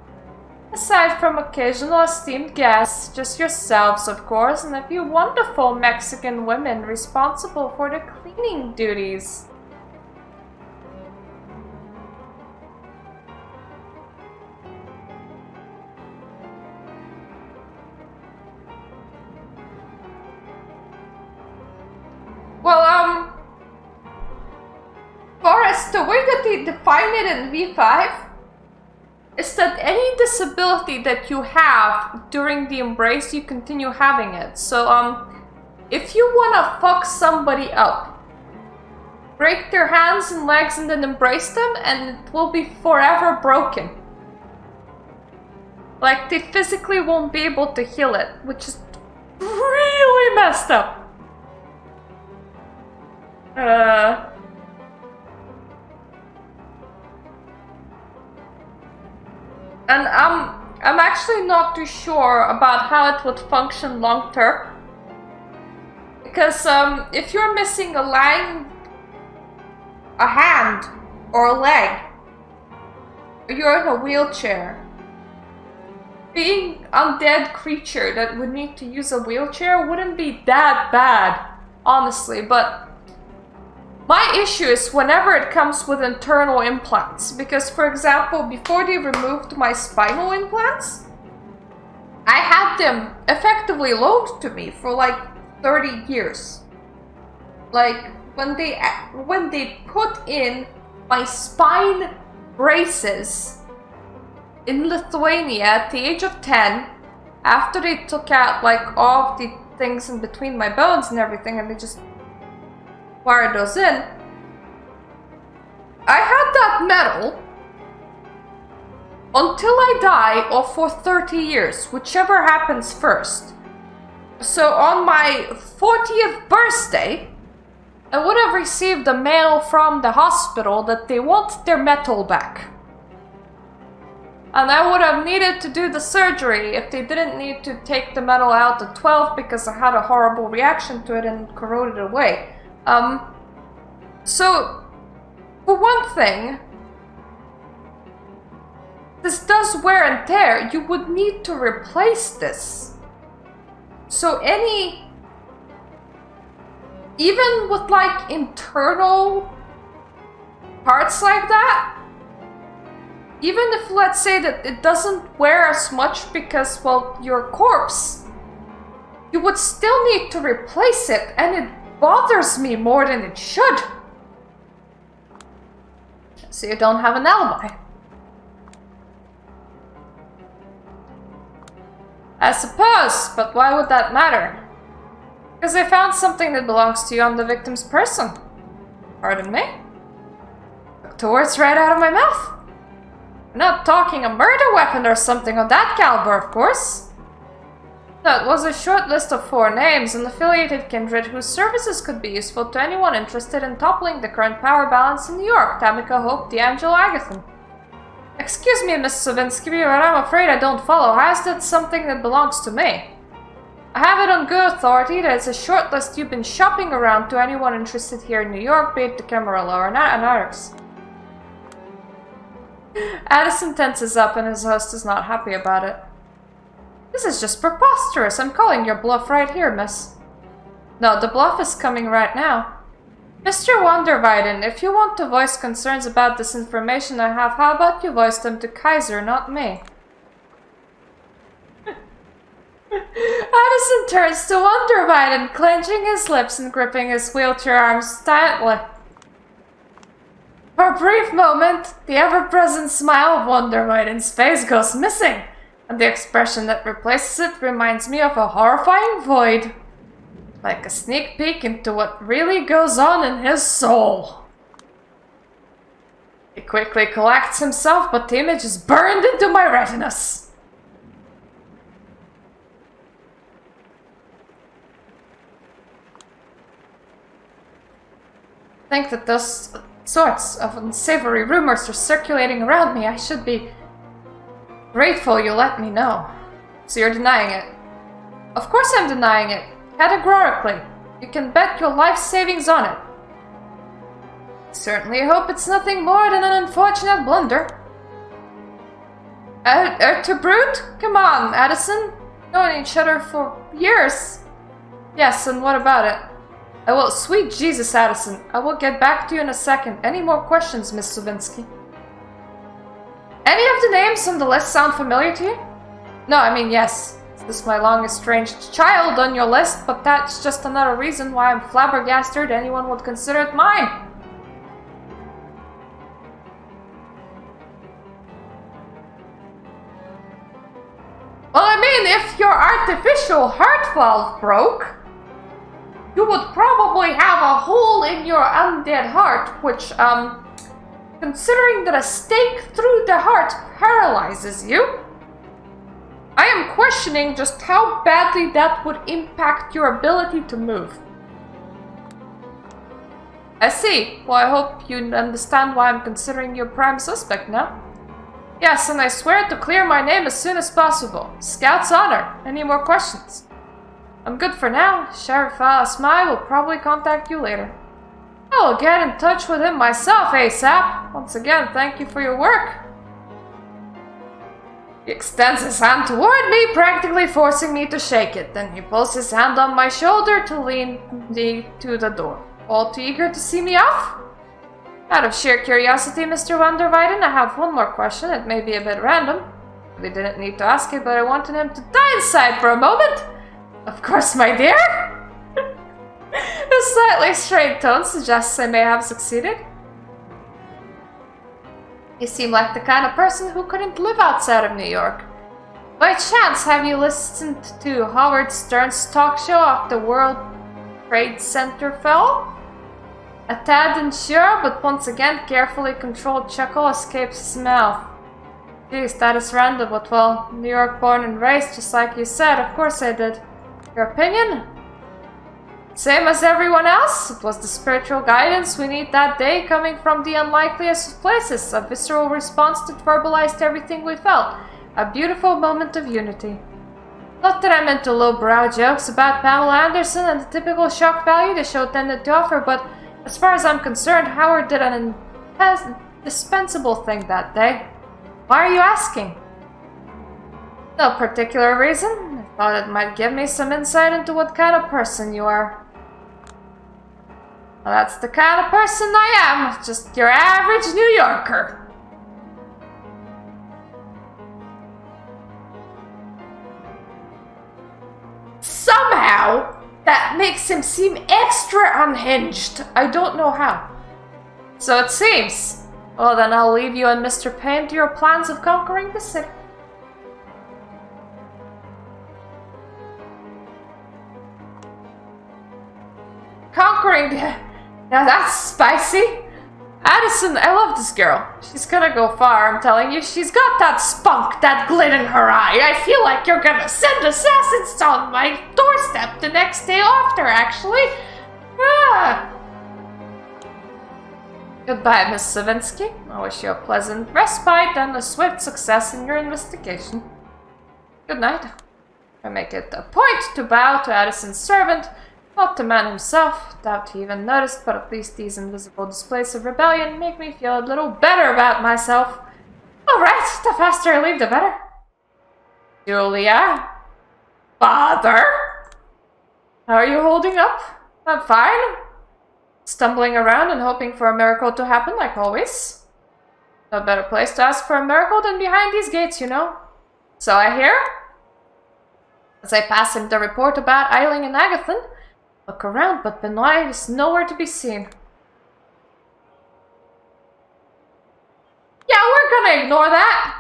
Aside from occasional esteemed guests, just yourselves of course, and a few wonderful Mexican women responsible for the cleaning duties. Well, Forrest, the way that they define it in V5 is that any disability that you have during the embrace, you continue having it. So, if you wanna fuck somebody up, break their hands and legs and then embrace them, and it will be forever broken. Like, they physically won't be able to heal it, which is really messed up. And I'm actually not too sure about how it would function long term. Because if you're missing a leg, a hand, or a leg, or you're in a wheelchair, being undead creature that would need to use a wheelchair wouldn't be that bad, honestly, but my issue is whenever it comes with internal implants, because for example, before they removed my spinal implants, I had them effectively loaned to me for like 30 years. Like when they put in my spine braces in Lithuania at the age of 10, after they took out like all of the things in between my bones and everything, and they just wired those in, I had that metal until I die or for 30 years, whichever happens first. So on my 40th birthday, I would have received a mail from the hospital that they want their metal back. And I would have needed to do the surgery if they didn't need to take the metal out at 12 because I had a horrible reaction to it and corroded away. So, for one thing, this does wear and tear. You would need to replace this. So even with like internal parts like that, even if let's say that it doesn't wear as much because, well, you're a corpse, you would still need to replace it, and it bothers me more than it should. So you don't have an alibi. I suppose, but why would that matter? Because I found something that belongs to you on the victim's person. Pardon me? Took the words right out of my mouth. We're not talking a murder weapon or something of that caliber, of course. No, it was a short list of 4 names, an affiliated kindred whose services could be useful to anyone interested in toppling the current power balance in New York. Tamika Hope, D'Angelo Agathon. Excuse me, Miss Savinsky, but I'm afraid I don't follow. How is that something that belongs to me? I have it on good authority that it's a short list you've been shopping around to anyone interested here in New York, be it the Camarilla or Anarchs. Addison tenses up and his host is not happy about it. This is just preposterous. I'm calling your bluff right here, miss. No, the bluff is coming right now. Mr. Wonderweiden, if you want to voice concerns about this information I have, how about you voice them to Kaiser, not me? Addison turns to Wonderweiden, clenching his lips and gripping his wheelchair arms tightly. For a brief moment, the ever-present smile of Wonderweiden's face goes missing, and the expression that replaces it reminds me of a horrifying void. Like a sneak peek into what really goes on in his soul. He quickly collects himself, but the image is burned into my retinas. I think that those sorts of unsavory rumors are circulating around me. I should be grateful you let me know. So you're denying it? Of course I'm denying it. Categorically. You can bet your life savings on it. Certainly hope it's nothing more than an unfortunate blunder. To brute? Come on, Addison. Known each other for years. Yes, and what about it? I will. Sweet Jesus, Addison. I will get back to you in a second. Any more questions, Miss Savinsky? Any of the names on the list sound familiar to you? No, I mean, yes. This is my long-estranged child on your list, but that's just another reason why I'm flabbergasted anyone would consider it mine. Well, I mean, if your artificial heart valve broke, you would probably have a hole in your undead heart, which, considering that a stake through the heart paralyzes you, I am questioning just how badly that would impact your ability to move. I see. Well, I hope you understand why I'm considering you a prime suspect now. Yes, and I swear to clear my name as soon as possible. Scout's honor. Any more questions? I'm good for now. Sheriff Alasmai will probably contact you later. I will get in touch with him myself ASAP. Once again, thank you for your work. He extends his hand toward me, practically forcing me to shake it. Then he pulls his hand on my shoulder to lean me to the door. All too eager to see me off? Out of sheer curiosity, Mr. Wonderweiden, I have one more question. It may be a bit random. We didn't need to ask it, but I wanted him to die inside for a moment. Of course, my dear. A slightly strained tone suggests I may have succeeded. You seem like the kind of person who couldn't live outside of New York. By chance, have you listened to Howard Stern's talk show after the World Trade Center fell? A tad unsure, but once again carefully controlled chuckle escapes his mouth. Geez, that is random, but well, New York born and raised, just like you said, of course I did. Your opinion? Same as everyone else, it was the spiritual guidance we need that day coming from the unlikeliest of places, a visceral response that verbalized everything we felt, a beautiful moment of unity. Not that I'm into lowbrow jokes about Pamela Anderson and the typical shock value the show tended to offer, but as far as I'm concerned, Howard did an indispensable thing that day. Why are you asking? No particular reason. I thought it might give me some insight into what kind of person you are. Well, that's the kind of person I am, just your average New Yorker. Somehow, that makes him seem extra unhinged. I don't know how. So it seems. Well, then I'll leave you and Mr. Payne to your plans of conquering the city. Conquering the... Now that's spicy. Addison, I love this girl. She's gonna go far, I'm telling you. She's got that spunk, that glint in her eye. I feel like you're gonna send assassins on my doorstep the next day after, actually. Ah. Goodbye, Miss Savinsky. I wish you a pleasant respite and a swift success in your investigation. Good night. I make it a point to bow to Addison's servant. Not the man himself, doubt he even noticed, but at least these invisible displays of rebellion make me feel a little better about myself. Alright, the faster I leave, the better. Julia? Father? How are you holding up? I'm fine. stumbling around and hoping for a miracle to happen, like always. No better place to ask for a miracle than behind these gates, you know. So I hear. As I pass him the report about Eiling and Agathon, look around, but Benoit is nowhere to be seen. Yeah, we're gonna ignore that.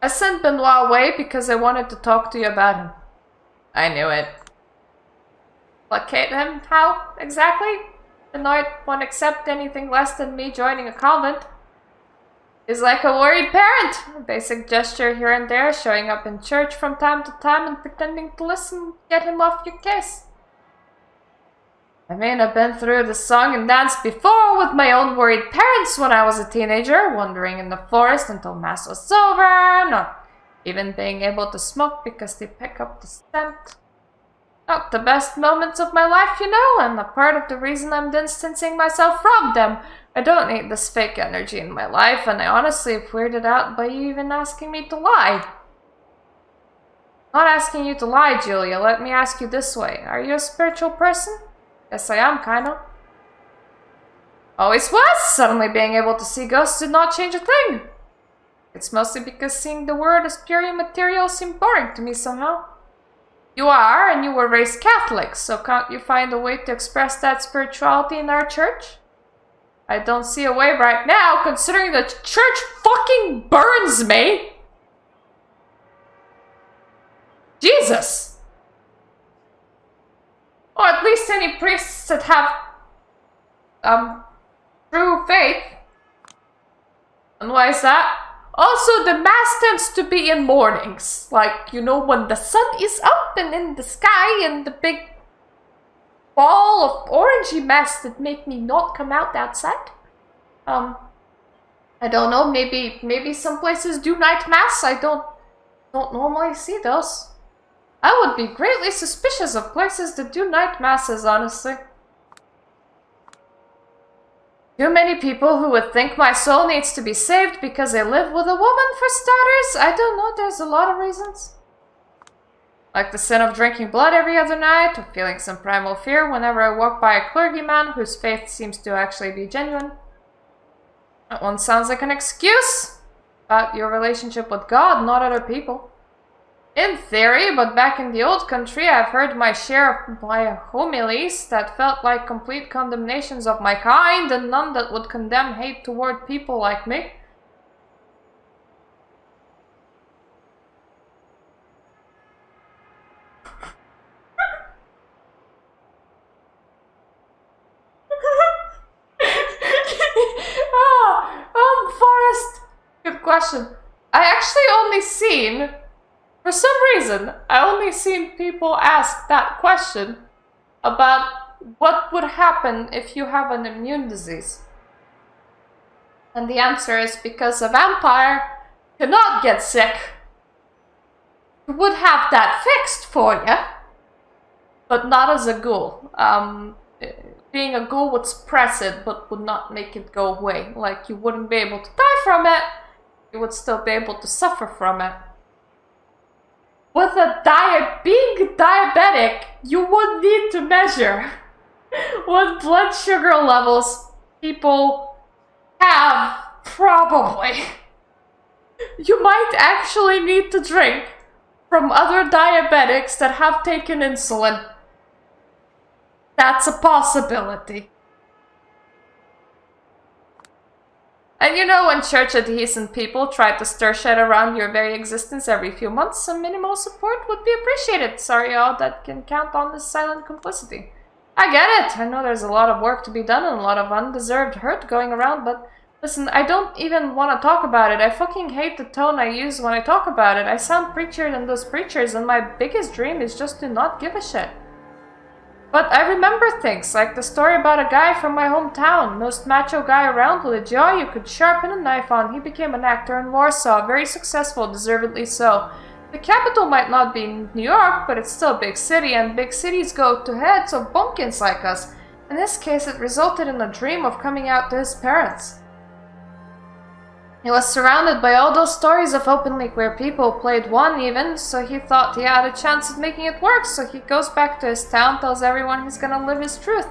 I sent Benoit away because I wanted to talk to you about him. I knew it. Placate him? How, exactly? Benoit won't accept anything less than me joining a convent. He's like a worried parent. A basic gesture here and there, showing up in church from time to time and pretending to listen, get him off your case. I mean, I've been through the song and dance before with my own worried parents when I was a teenager, wandering in the forest until mass was over, not even being able to smoke because they pick up the scent. Not the best moments of my life, you know, and a part of the reason I'm distancing myself from them. I don't need this fake energy in my life, and I honestly am weirded out by you even asking me to lie. Not asking you to lie, Julia. Let me ask you this way. Are you a spiritual person? Yes, I am, kinda. Always was! Suddenly being able to see ghosts did not change a thing. It's mostly because seeing the world as purely material seemed boring to me somehow. You are, and you were raised Catholic, so can't you find a way to express that spirituality in our church? I don't see a way right now, considering the church fucking burns me! Jesus! Or at least any priests that have, true faith. And why is that? Also, the mass tends to be in mornings. Like, you know, when the sun is up and in the sky and the big ball of orangey mess that make me not come out outside. I don't know, maybe some places do night mass. I don't normally see those. I would be greatly suspicious of places that do night masses, honestly. Too many people who would think my soul needs to be saved because I live with a woman, for starters. I don't know, there's a lot of reasons. Like the sin of drinking blood every other night, or feeling some primal fear whenever I walk by a clergyman whose faith seems to actually be genuine. That one sounds like an excuse about your relationship with God, not other people. In theory, but back in the old country, I've heard my share of my homilies that felt like complete condemnations of my kind, and none that would condemn hate toward people like me. Forrest! Good question. I actually only seen... For some reason, I only seen people ask that question about what would happen if you have an immune disease. And the answer is because a vampire cannot get sick. You would have that fixed for you, but not as a ghoul. Being a ghoul would suppress it, but would not make it go away. Like, you wouldn't be able to die from it, you would still be able to suffer from it. With a being diabetic, you would need to measure what blood sugar levels people have, probably. You might actually need to drink from other diabetics that have taken insulin. That's a possibility. And you know, when church adhesive people try to stir shit around your very existence every few months, some minimal support would be appreciated. Sorry all that can count on this silent complicity. I get it. I know there's a lot of work to be done and a lot of undeserved hurt going around, but listen, I don't even want to talk about it. I fucking hate the tone I use when I talk about it. I sound preacher than those preachers, and my biggest dream is just to not give a shit. But I remember things, like the story about a guy from my hometown, most macho guy around with a jaw you could sharpen a knife on. He became an actor in Warsaw, very successful, deservedly so. The capital might not be New York, but it's still a big city, and big cities go to heads of bumpkins like us. In this case, it resulted in a dream of coming out to his parents. He was surrounded by all those stories of openly queer people, played one even, so he thought he had a chance at making it work, so he goes back to his town, tells everyone he's gonna live his truth.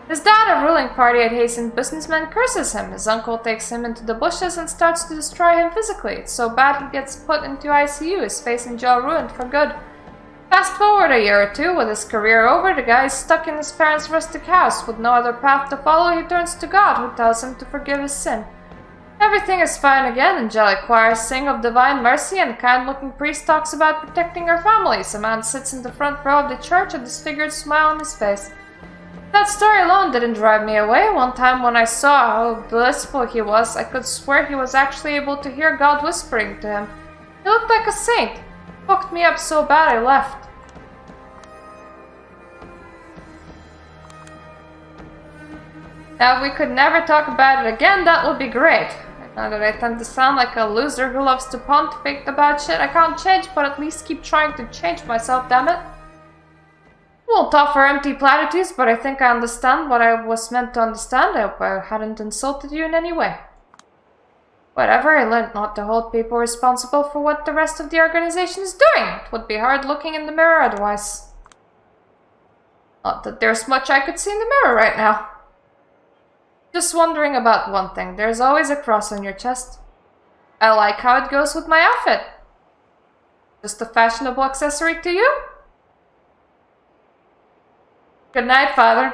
His dad, a ruling party adjacent businessman, curses him. His uncle takes him into the bushes and starts to destroy him physically. It's so bad he gets put into ICU, his face and jaw ruined for good. Fast forward a year or two, with his career over, the guy is stuck in his parents' rustic house. With no other path to follow, he turns to God, who tells him to forgive his sin. Everything is fine again. Angelic choirs sing of divine mercy, and a kind-looking priest talks about protecting our families. A man sits in the front row of the church, a disfigured smile on his face. That story alone didn't drive me away. One time when I saw how blissful he was, I could swear he was actually able to hear God whispering to him. He looked like a saint. Fucked me up so bad I left. Now if we could never talk about it again, that would be great. I know that I tend to sound like a loser who loves to pontificate about shit I can't change, but at least keep trying to change myself, damn it. Won't offer empty platitudes, but I think I understand what I was meant to understand. I hope I hadn't insulted you in any way. Whatever, I learned not to hold people responsible for what the rest of the organization is doing. It would be hard looking in the mirror otherwise. Not that there's much I could see in the mirror right now. Just wondering about one thing. There's always a cross on your chest. I like how it goes with my outfit. Just a fashionable accessory to you? Good night, Father.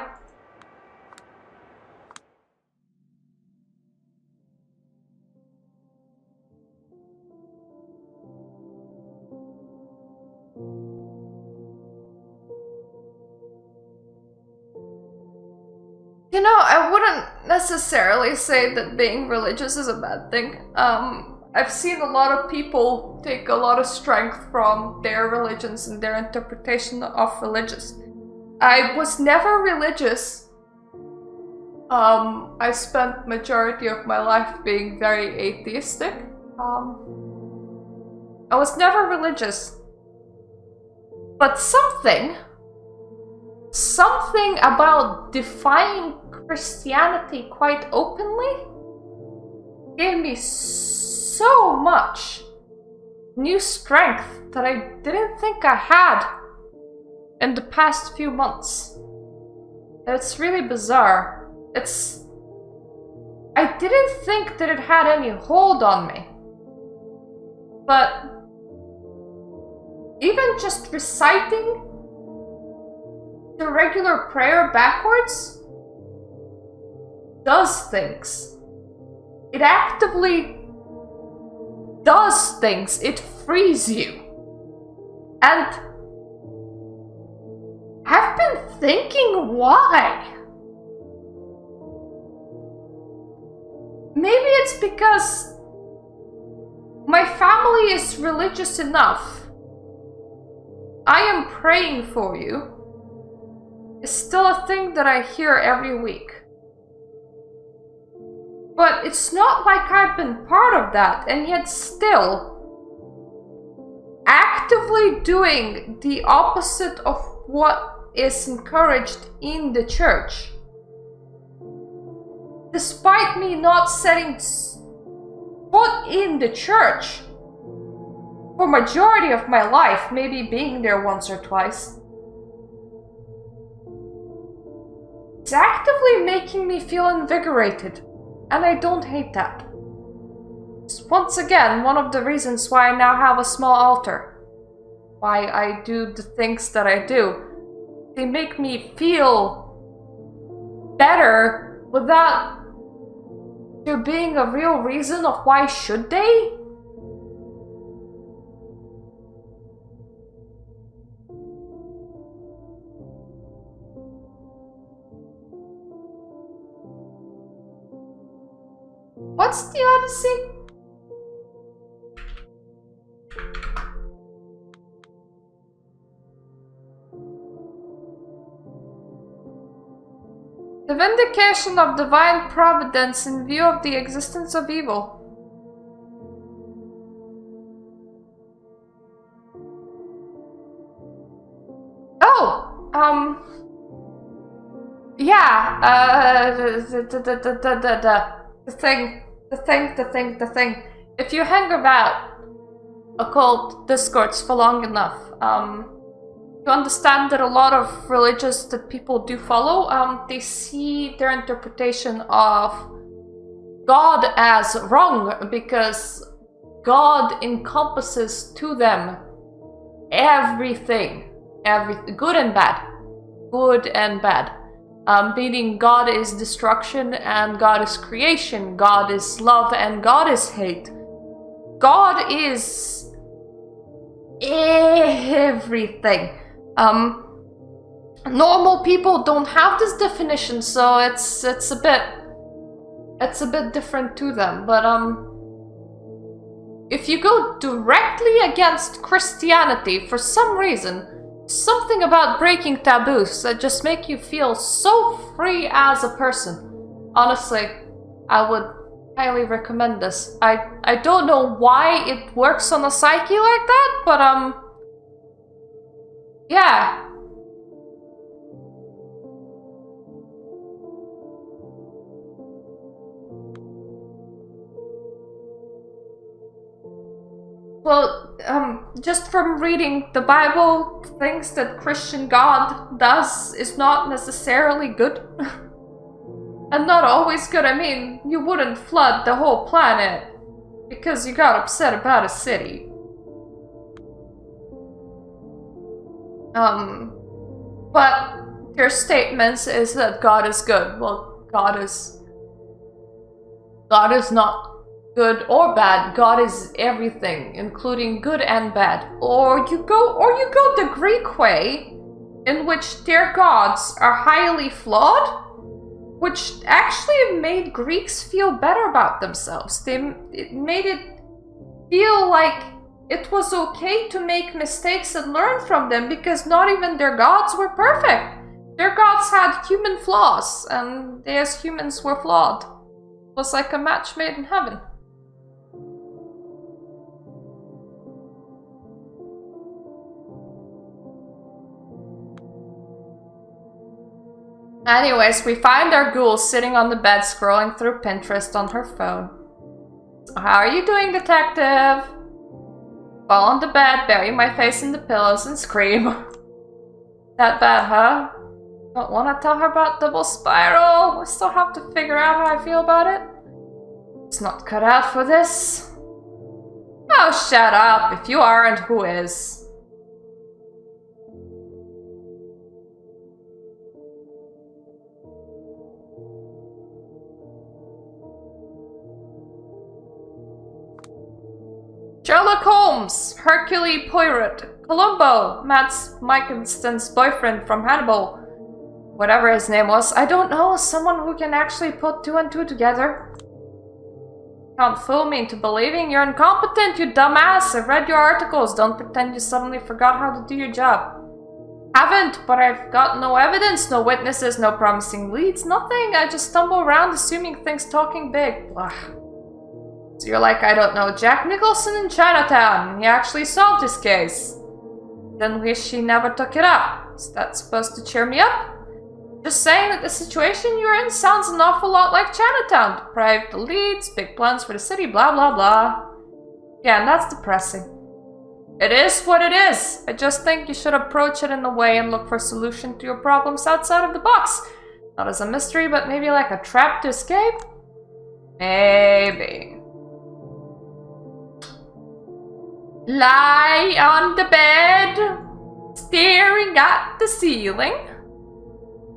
You know, I wouldn't necessarily say that being religious is a bad thing. I've seen a lot of people take a lot of strength from their religions and their interpretation of religious. I was never religious. I spent majority of my life being very atheistic. I was never religious. But something about defying Christianity quite openly gave me so much new strength that I didn't think I had in the past few months. It's really bizarre. I didn't think that it had any hold on me. But even just reciting the regular prayer backwards does things. It actively does things. It frees you. And I've been thinking why. Maybe it's because my family is religious enough. I am praying for you. It's still a thing that I hear every week. But it's not like I've been part of that, and yet still actively doing the opposite of what is encouraged in the church. Despite me not setting foot in the church for majority of my life, maybe being there once or twice, it's actively making me feel invigorated, and I don't hate that. It's once again one of the reasons why I now have a small altar. Why I do the things that I do. They make me feel better without there being a real reason of why should they? What's the Odyssey? The vindication of divine providence in view of the existence of evil. Oh, yeah, the thing. the thing. If you hang about occult discourse for long enough, you understand that a lot of religions that people do follow, they see their interpretation of God as wrong because God encompasses to them everything, good and bad. Meaning God is destruction and God is creation, God is love and God is hate. God is everything. Normal people don't have this definition, so it's a bit different to them. But if you go directly against Christianity for some reason, something about breaking taboos that just make you feel so free as a person. Honestly, I would highly recommend this. I don't know why it works on a psyche like that, but yeah. Well, just from reading the Bible, things that Christian God does is not necessarily good. And not always good. I mean, you wouldn't flood the whole planet because you got upset about a city. But their statements is that God is good. Well, God is not good or bad. God is everything, including good and bad. Or you go the Greek way, in which their gods are highly flawed, which actually made Greeks feel better about themselves. It made it feel like it was okay to make mistakes and learn from them because not even their gods were perfect. Their gods had human flaws, and they as humans were flawed. It was like a match made in heaven. Anyways, we find our ghoul sitting on the bed scrolling through Pinterest on her phone. So how are you doing, detective? Fall on the bed, bury my face in the pillows and scream. That bad, huh? Don't want to tell her about double spiral. We still have to figure out how I feel about it. It's not cut out for this. Oh, shut up. If you aren't, who is? Sherlock Holmes, Hercule Poirot, Columbo, Mads Mikkelsen's boyfriend from Hannibal. Whatever his name was, I don't know, someone who can actually put two and two together. Can't fool me into believing you're incompetent, you dumbass. I've read your articles, don't pretend you suddenly forgot how to do your job. Haven't, but I've got no evidence, no witnesses, no promising leads, nothing. I just stumble around assuming things, talking big. Blah. So you're like, I don't know, Jack Nicholson in Chinatown. He actually solved his case. Then wish he never took it up. Is that supposed to cheer me up? Just saying that the situation you're in sounds an awful lot like Chinatown. Deprived elites, big plans for the city, blah blah blah. Yeah, and that's depressing. It is what it is. I just think you should approach it in a way and look for a solution to your problems outside of the box. Not as a mystery, but maybe like a trap to escape? Maybe. Lie on the bed, staring at the ceiling.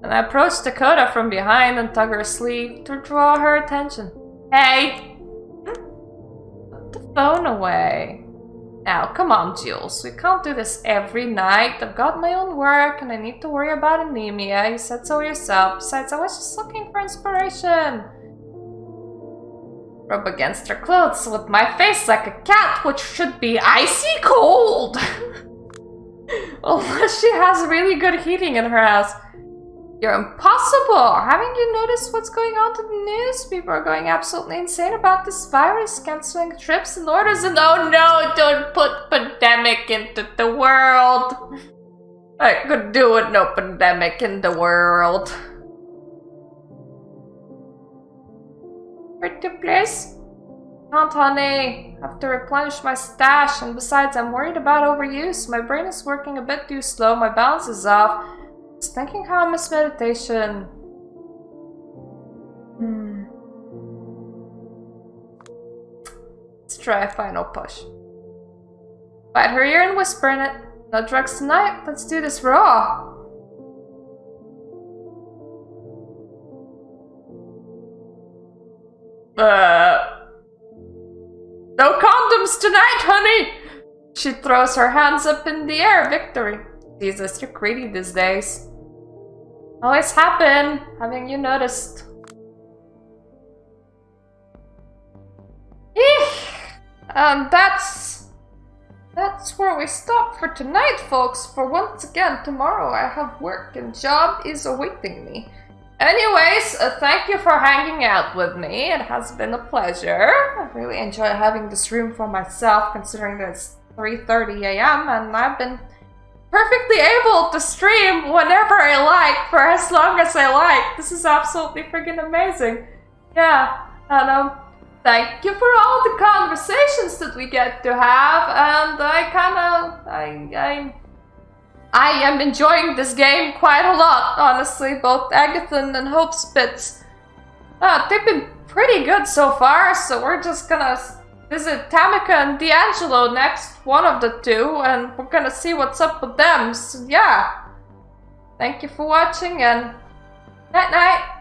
And I approached Dakota from behind and tug her sleeve to draw her attention. Hey! Put the phone away. Now, come on, Jules. We can't do this every night. I've got my own work and I need to worry about anemia. You said so yourself. Besides, I was just looking for inspiration. Rub against her clothes with my face like a cat, which should be icy cold. Unless she has really good heating in her house. You're impossible! Haven't you noticed what's going on in the news? People are going absolutely insane about this virus, canceling trips and orders, and oh no, don't put pandemic into the world! I could do with no pandemic in the world. Pretty place? Can't, honey. Have to replenish my stash, and besides, I'm worried about overuse. My brain is working a bit too slow, my balance is off. Just thinking how I miss meditation. Let's try a final push. Bite her ear and whisper in it. No drugs tonight, let's do this raw. No condoms tonight, honey! She throws her hands up in the air, victory. Jesus, you're greedy these days. Always happen, haven't you noticed? And that's where we stop for tonight, folks. For once again, tomorrow I have work and job is awaiting me. Anyways, thank you for hanging out with me. It has been a pleasure. I really enjoy having this room for myself, considering that it's 3:30 a.m. and I've been perfectly able to stream whenever I like for as long as I like. This is absolutely freaking amazing. Yeah, and thank you for all the conversations that we get to have, and I am enjoying this game quite a lot, honestly. Both Agathon and Hopespitz, they've been pretty good so far, so we're just gonna visit Tamika and D'Angelo next, one of the two, and we're gonna see what's up with them. So yeah, thank you for watching, and night-night.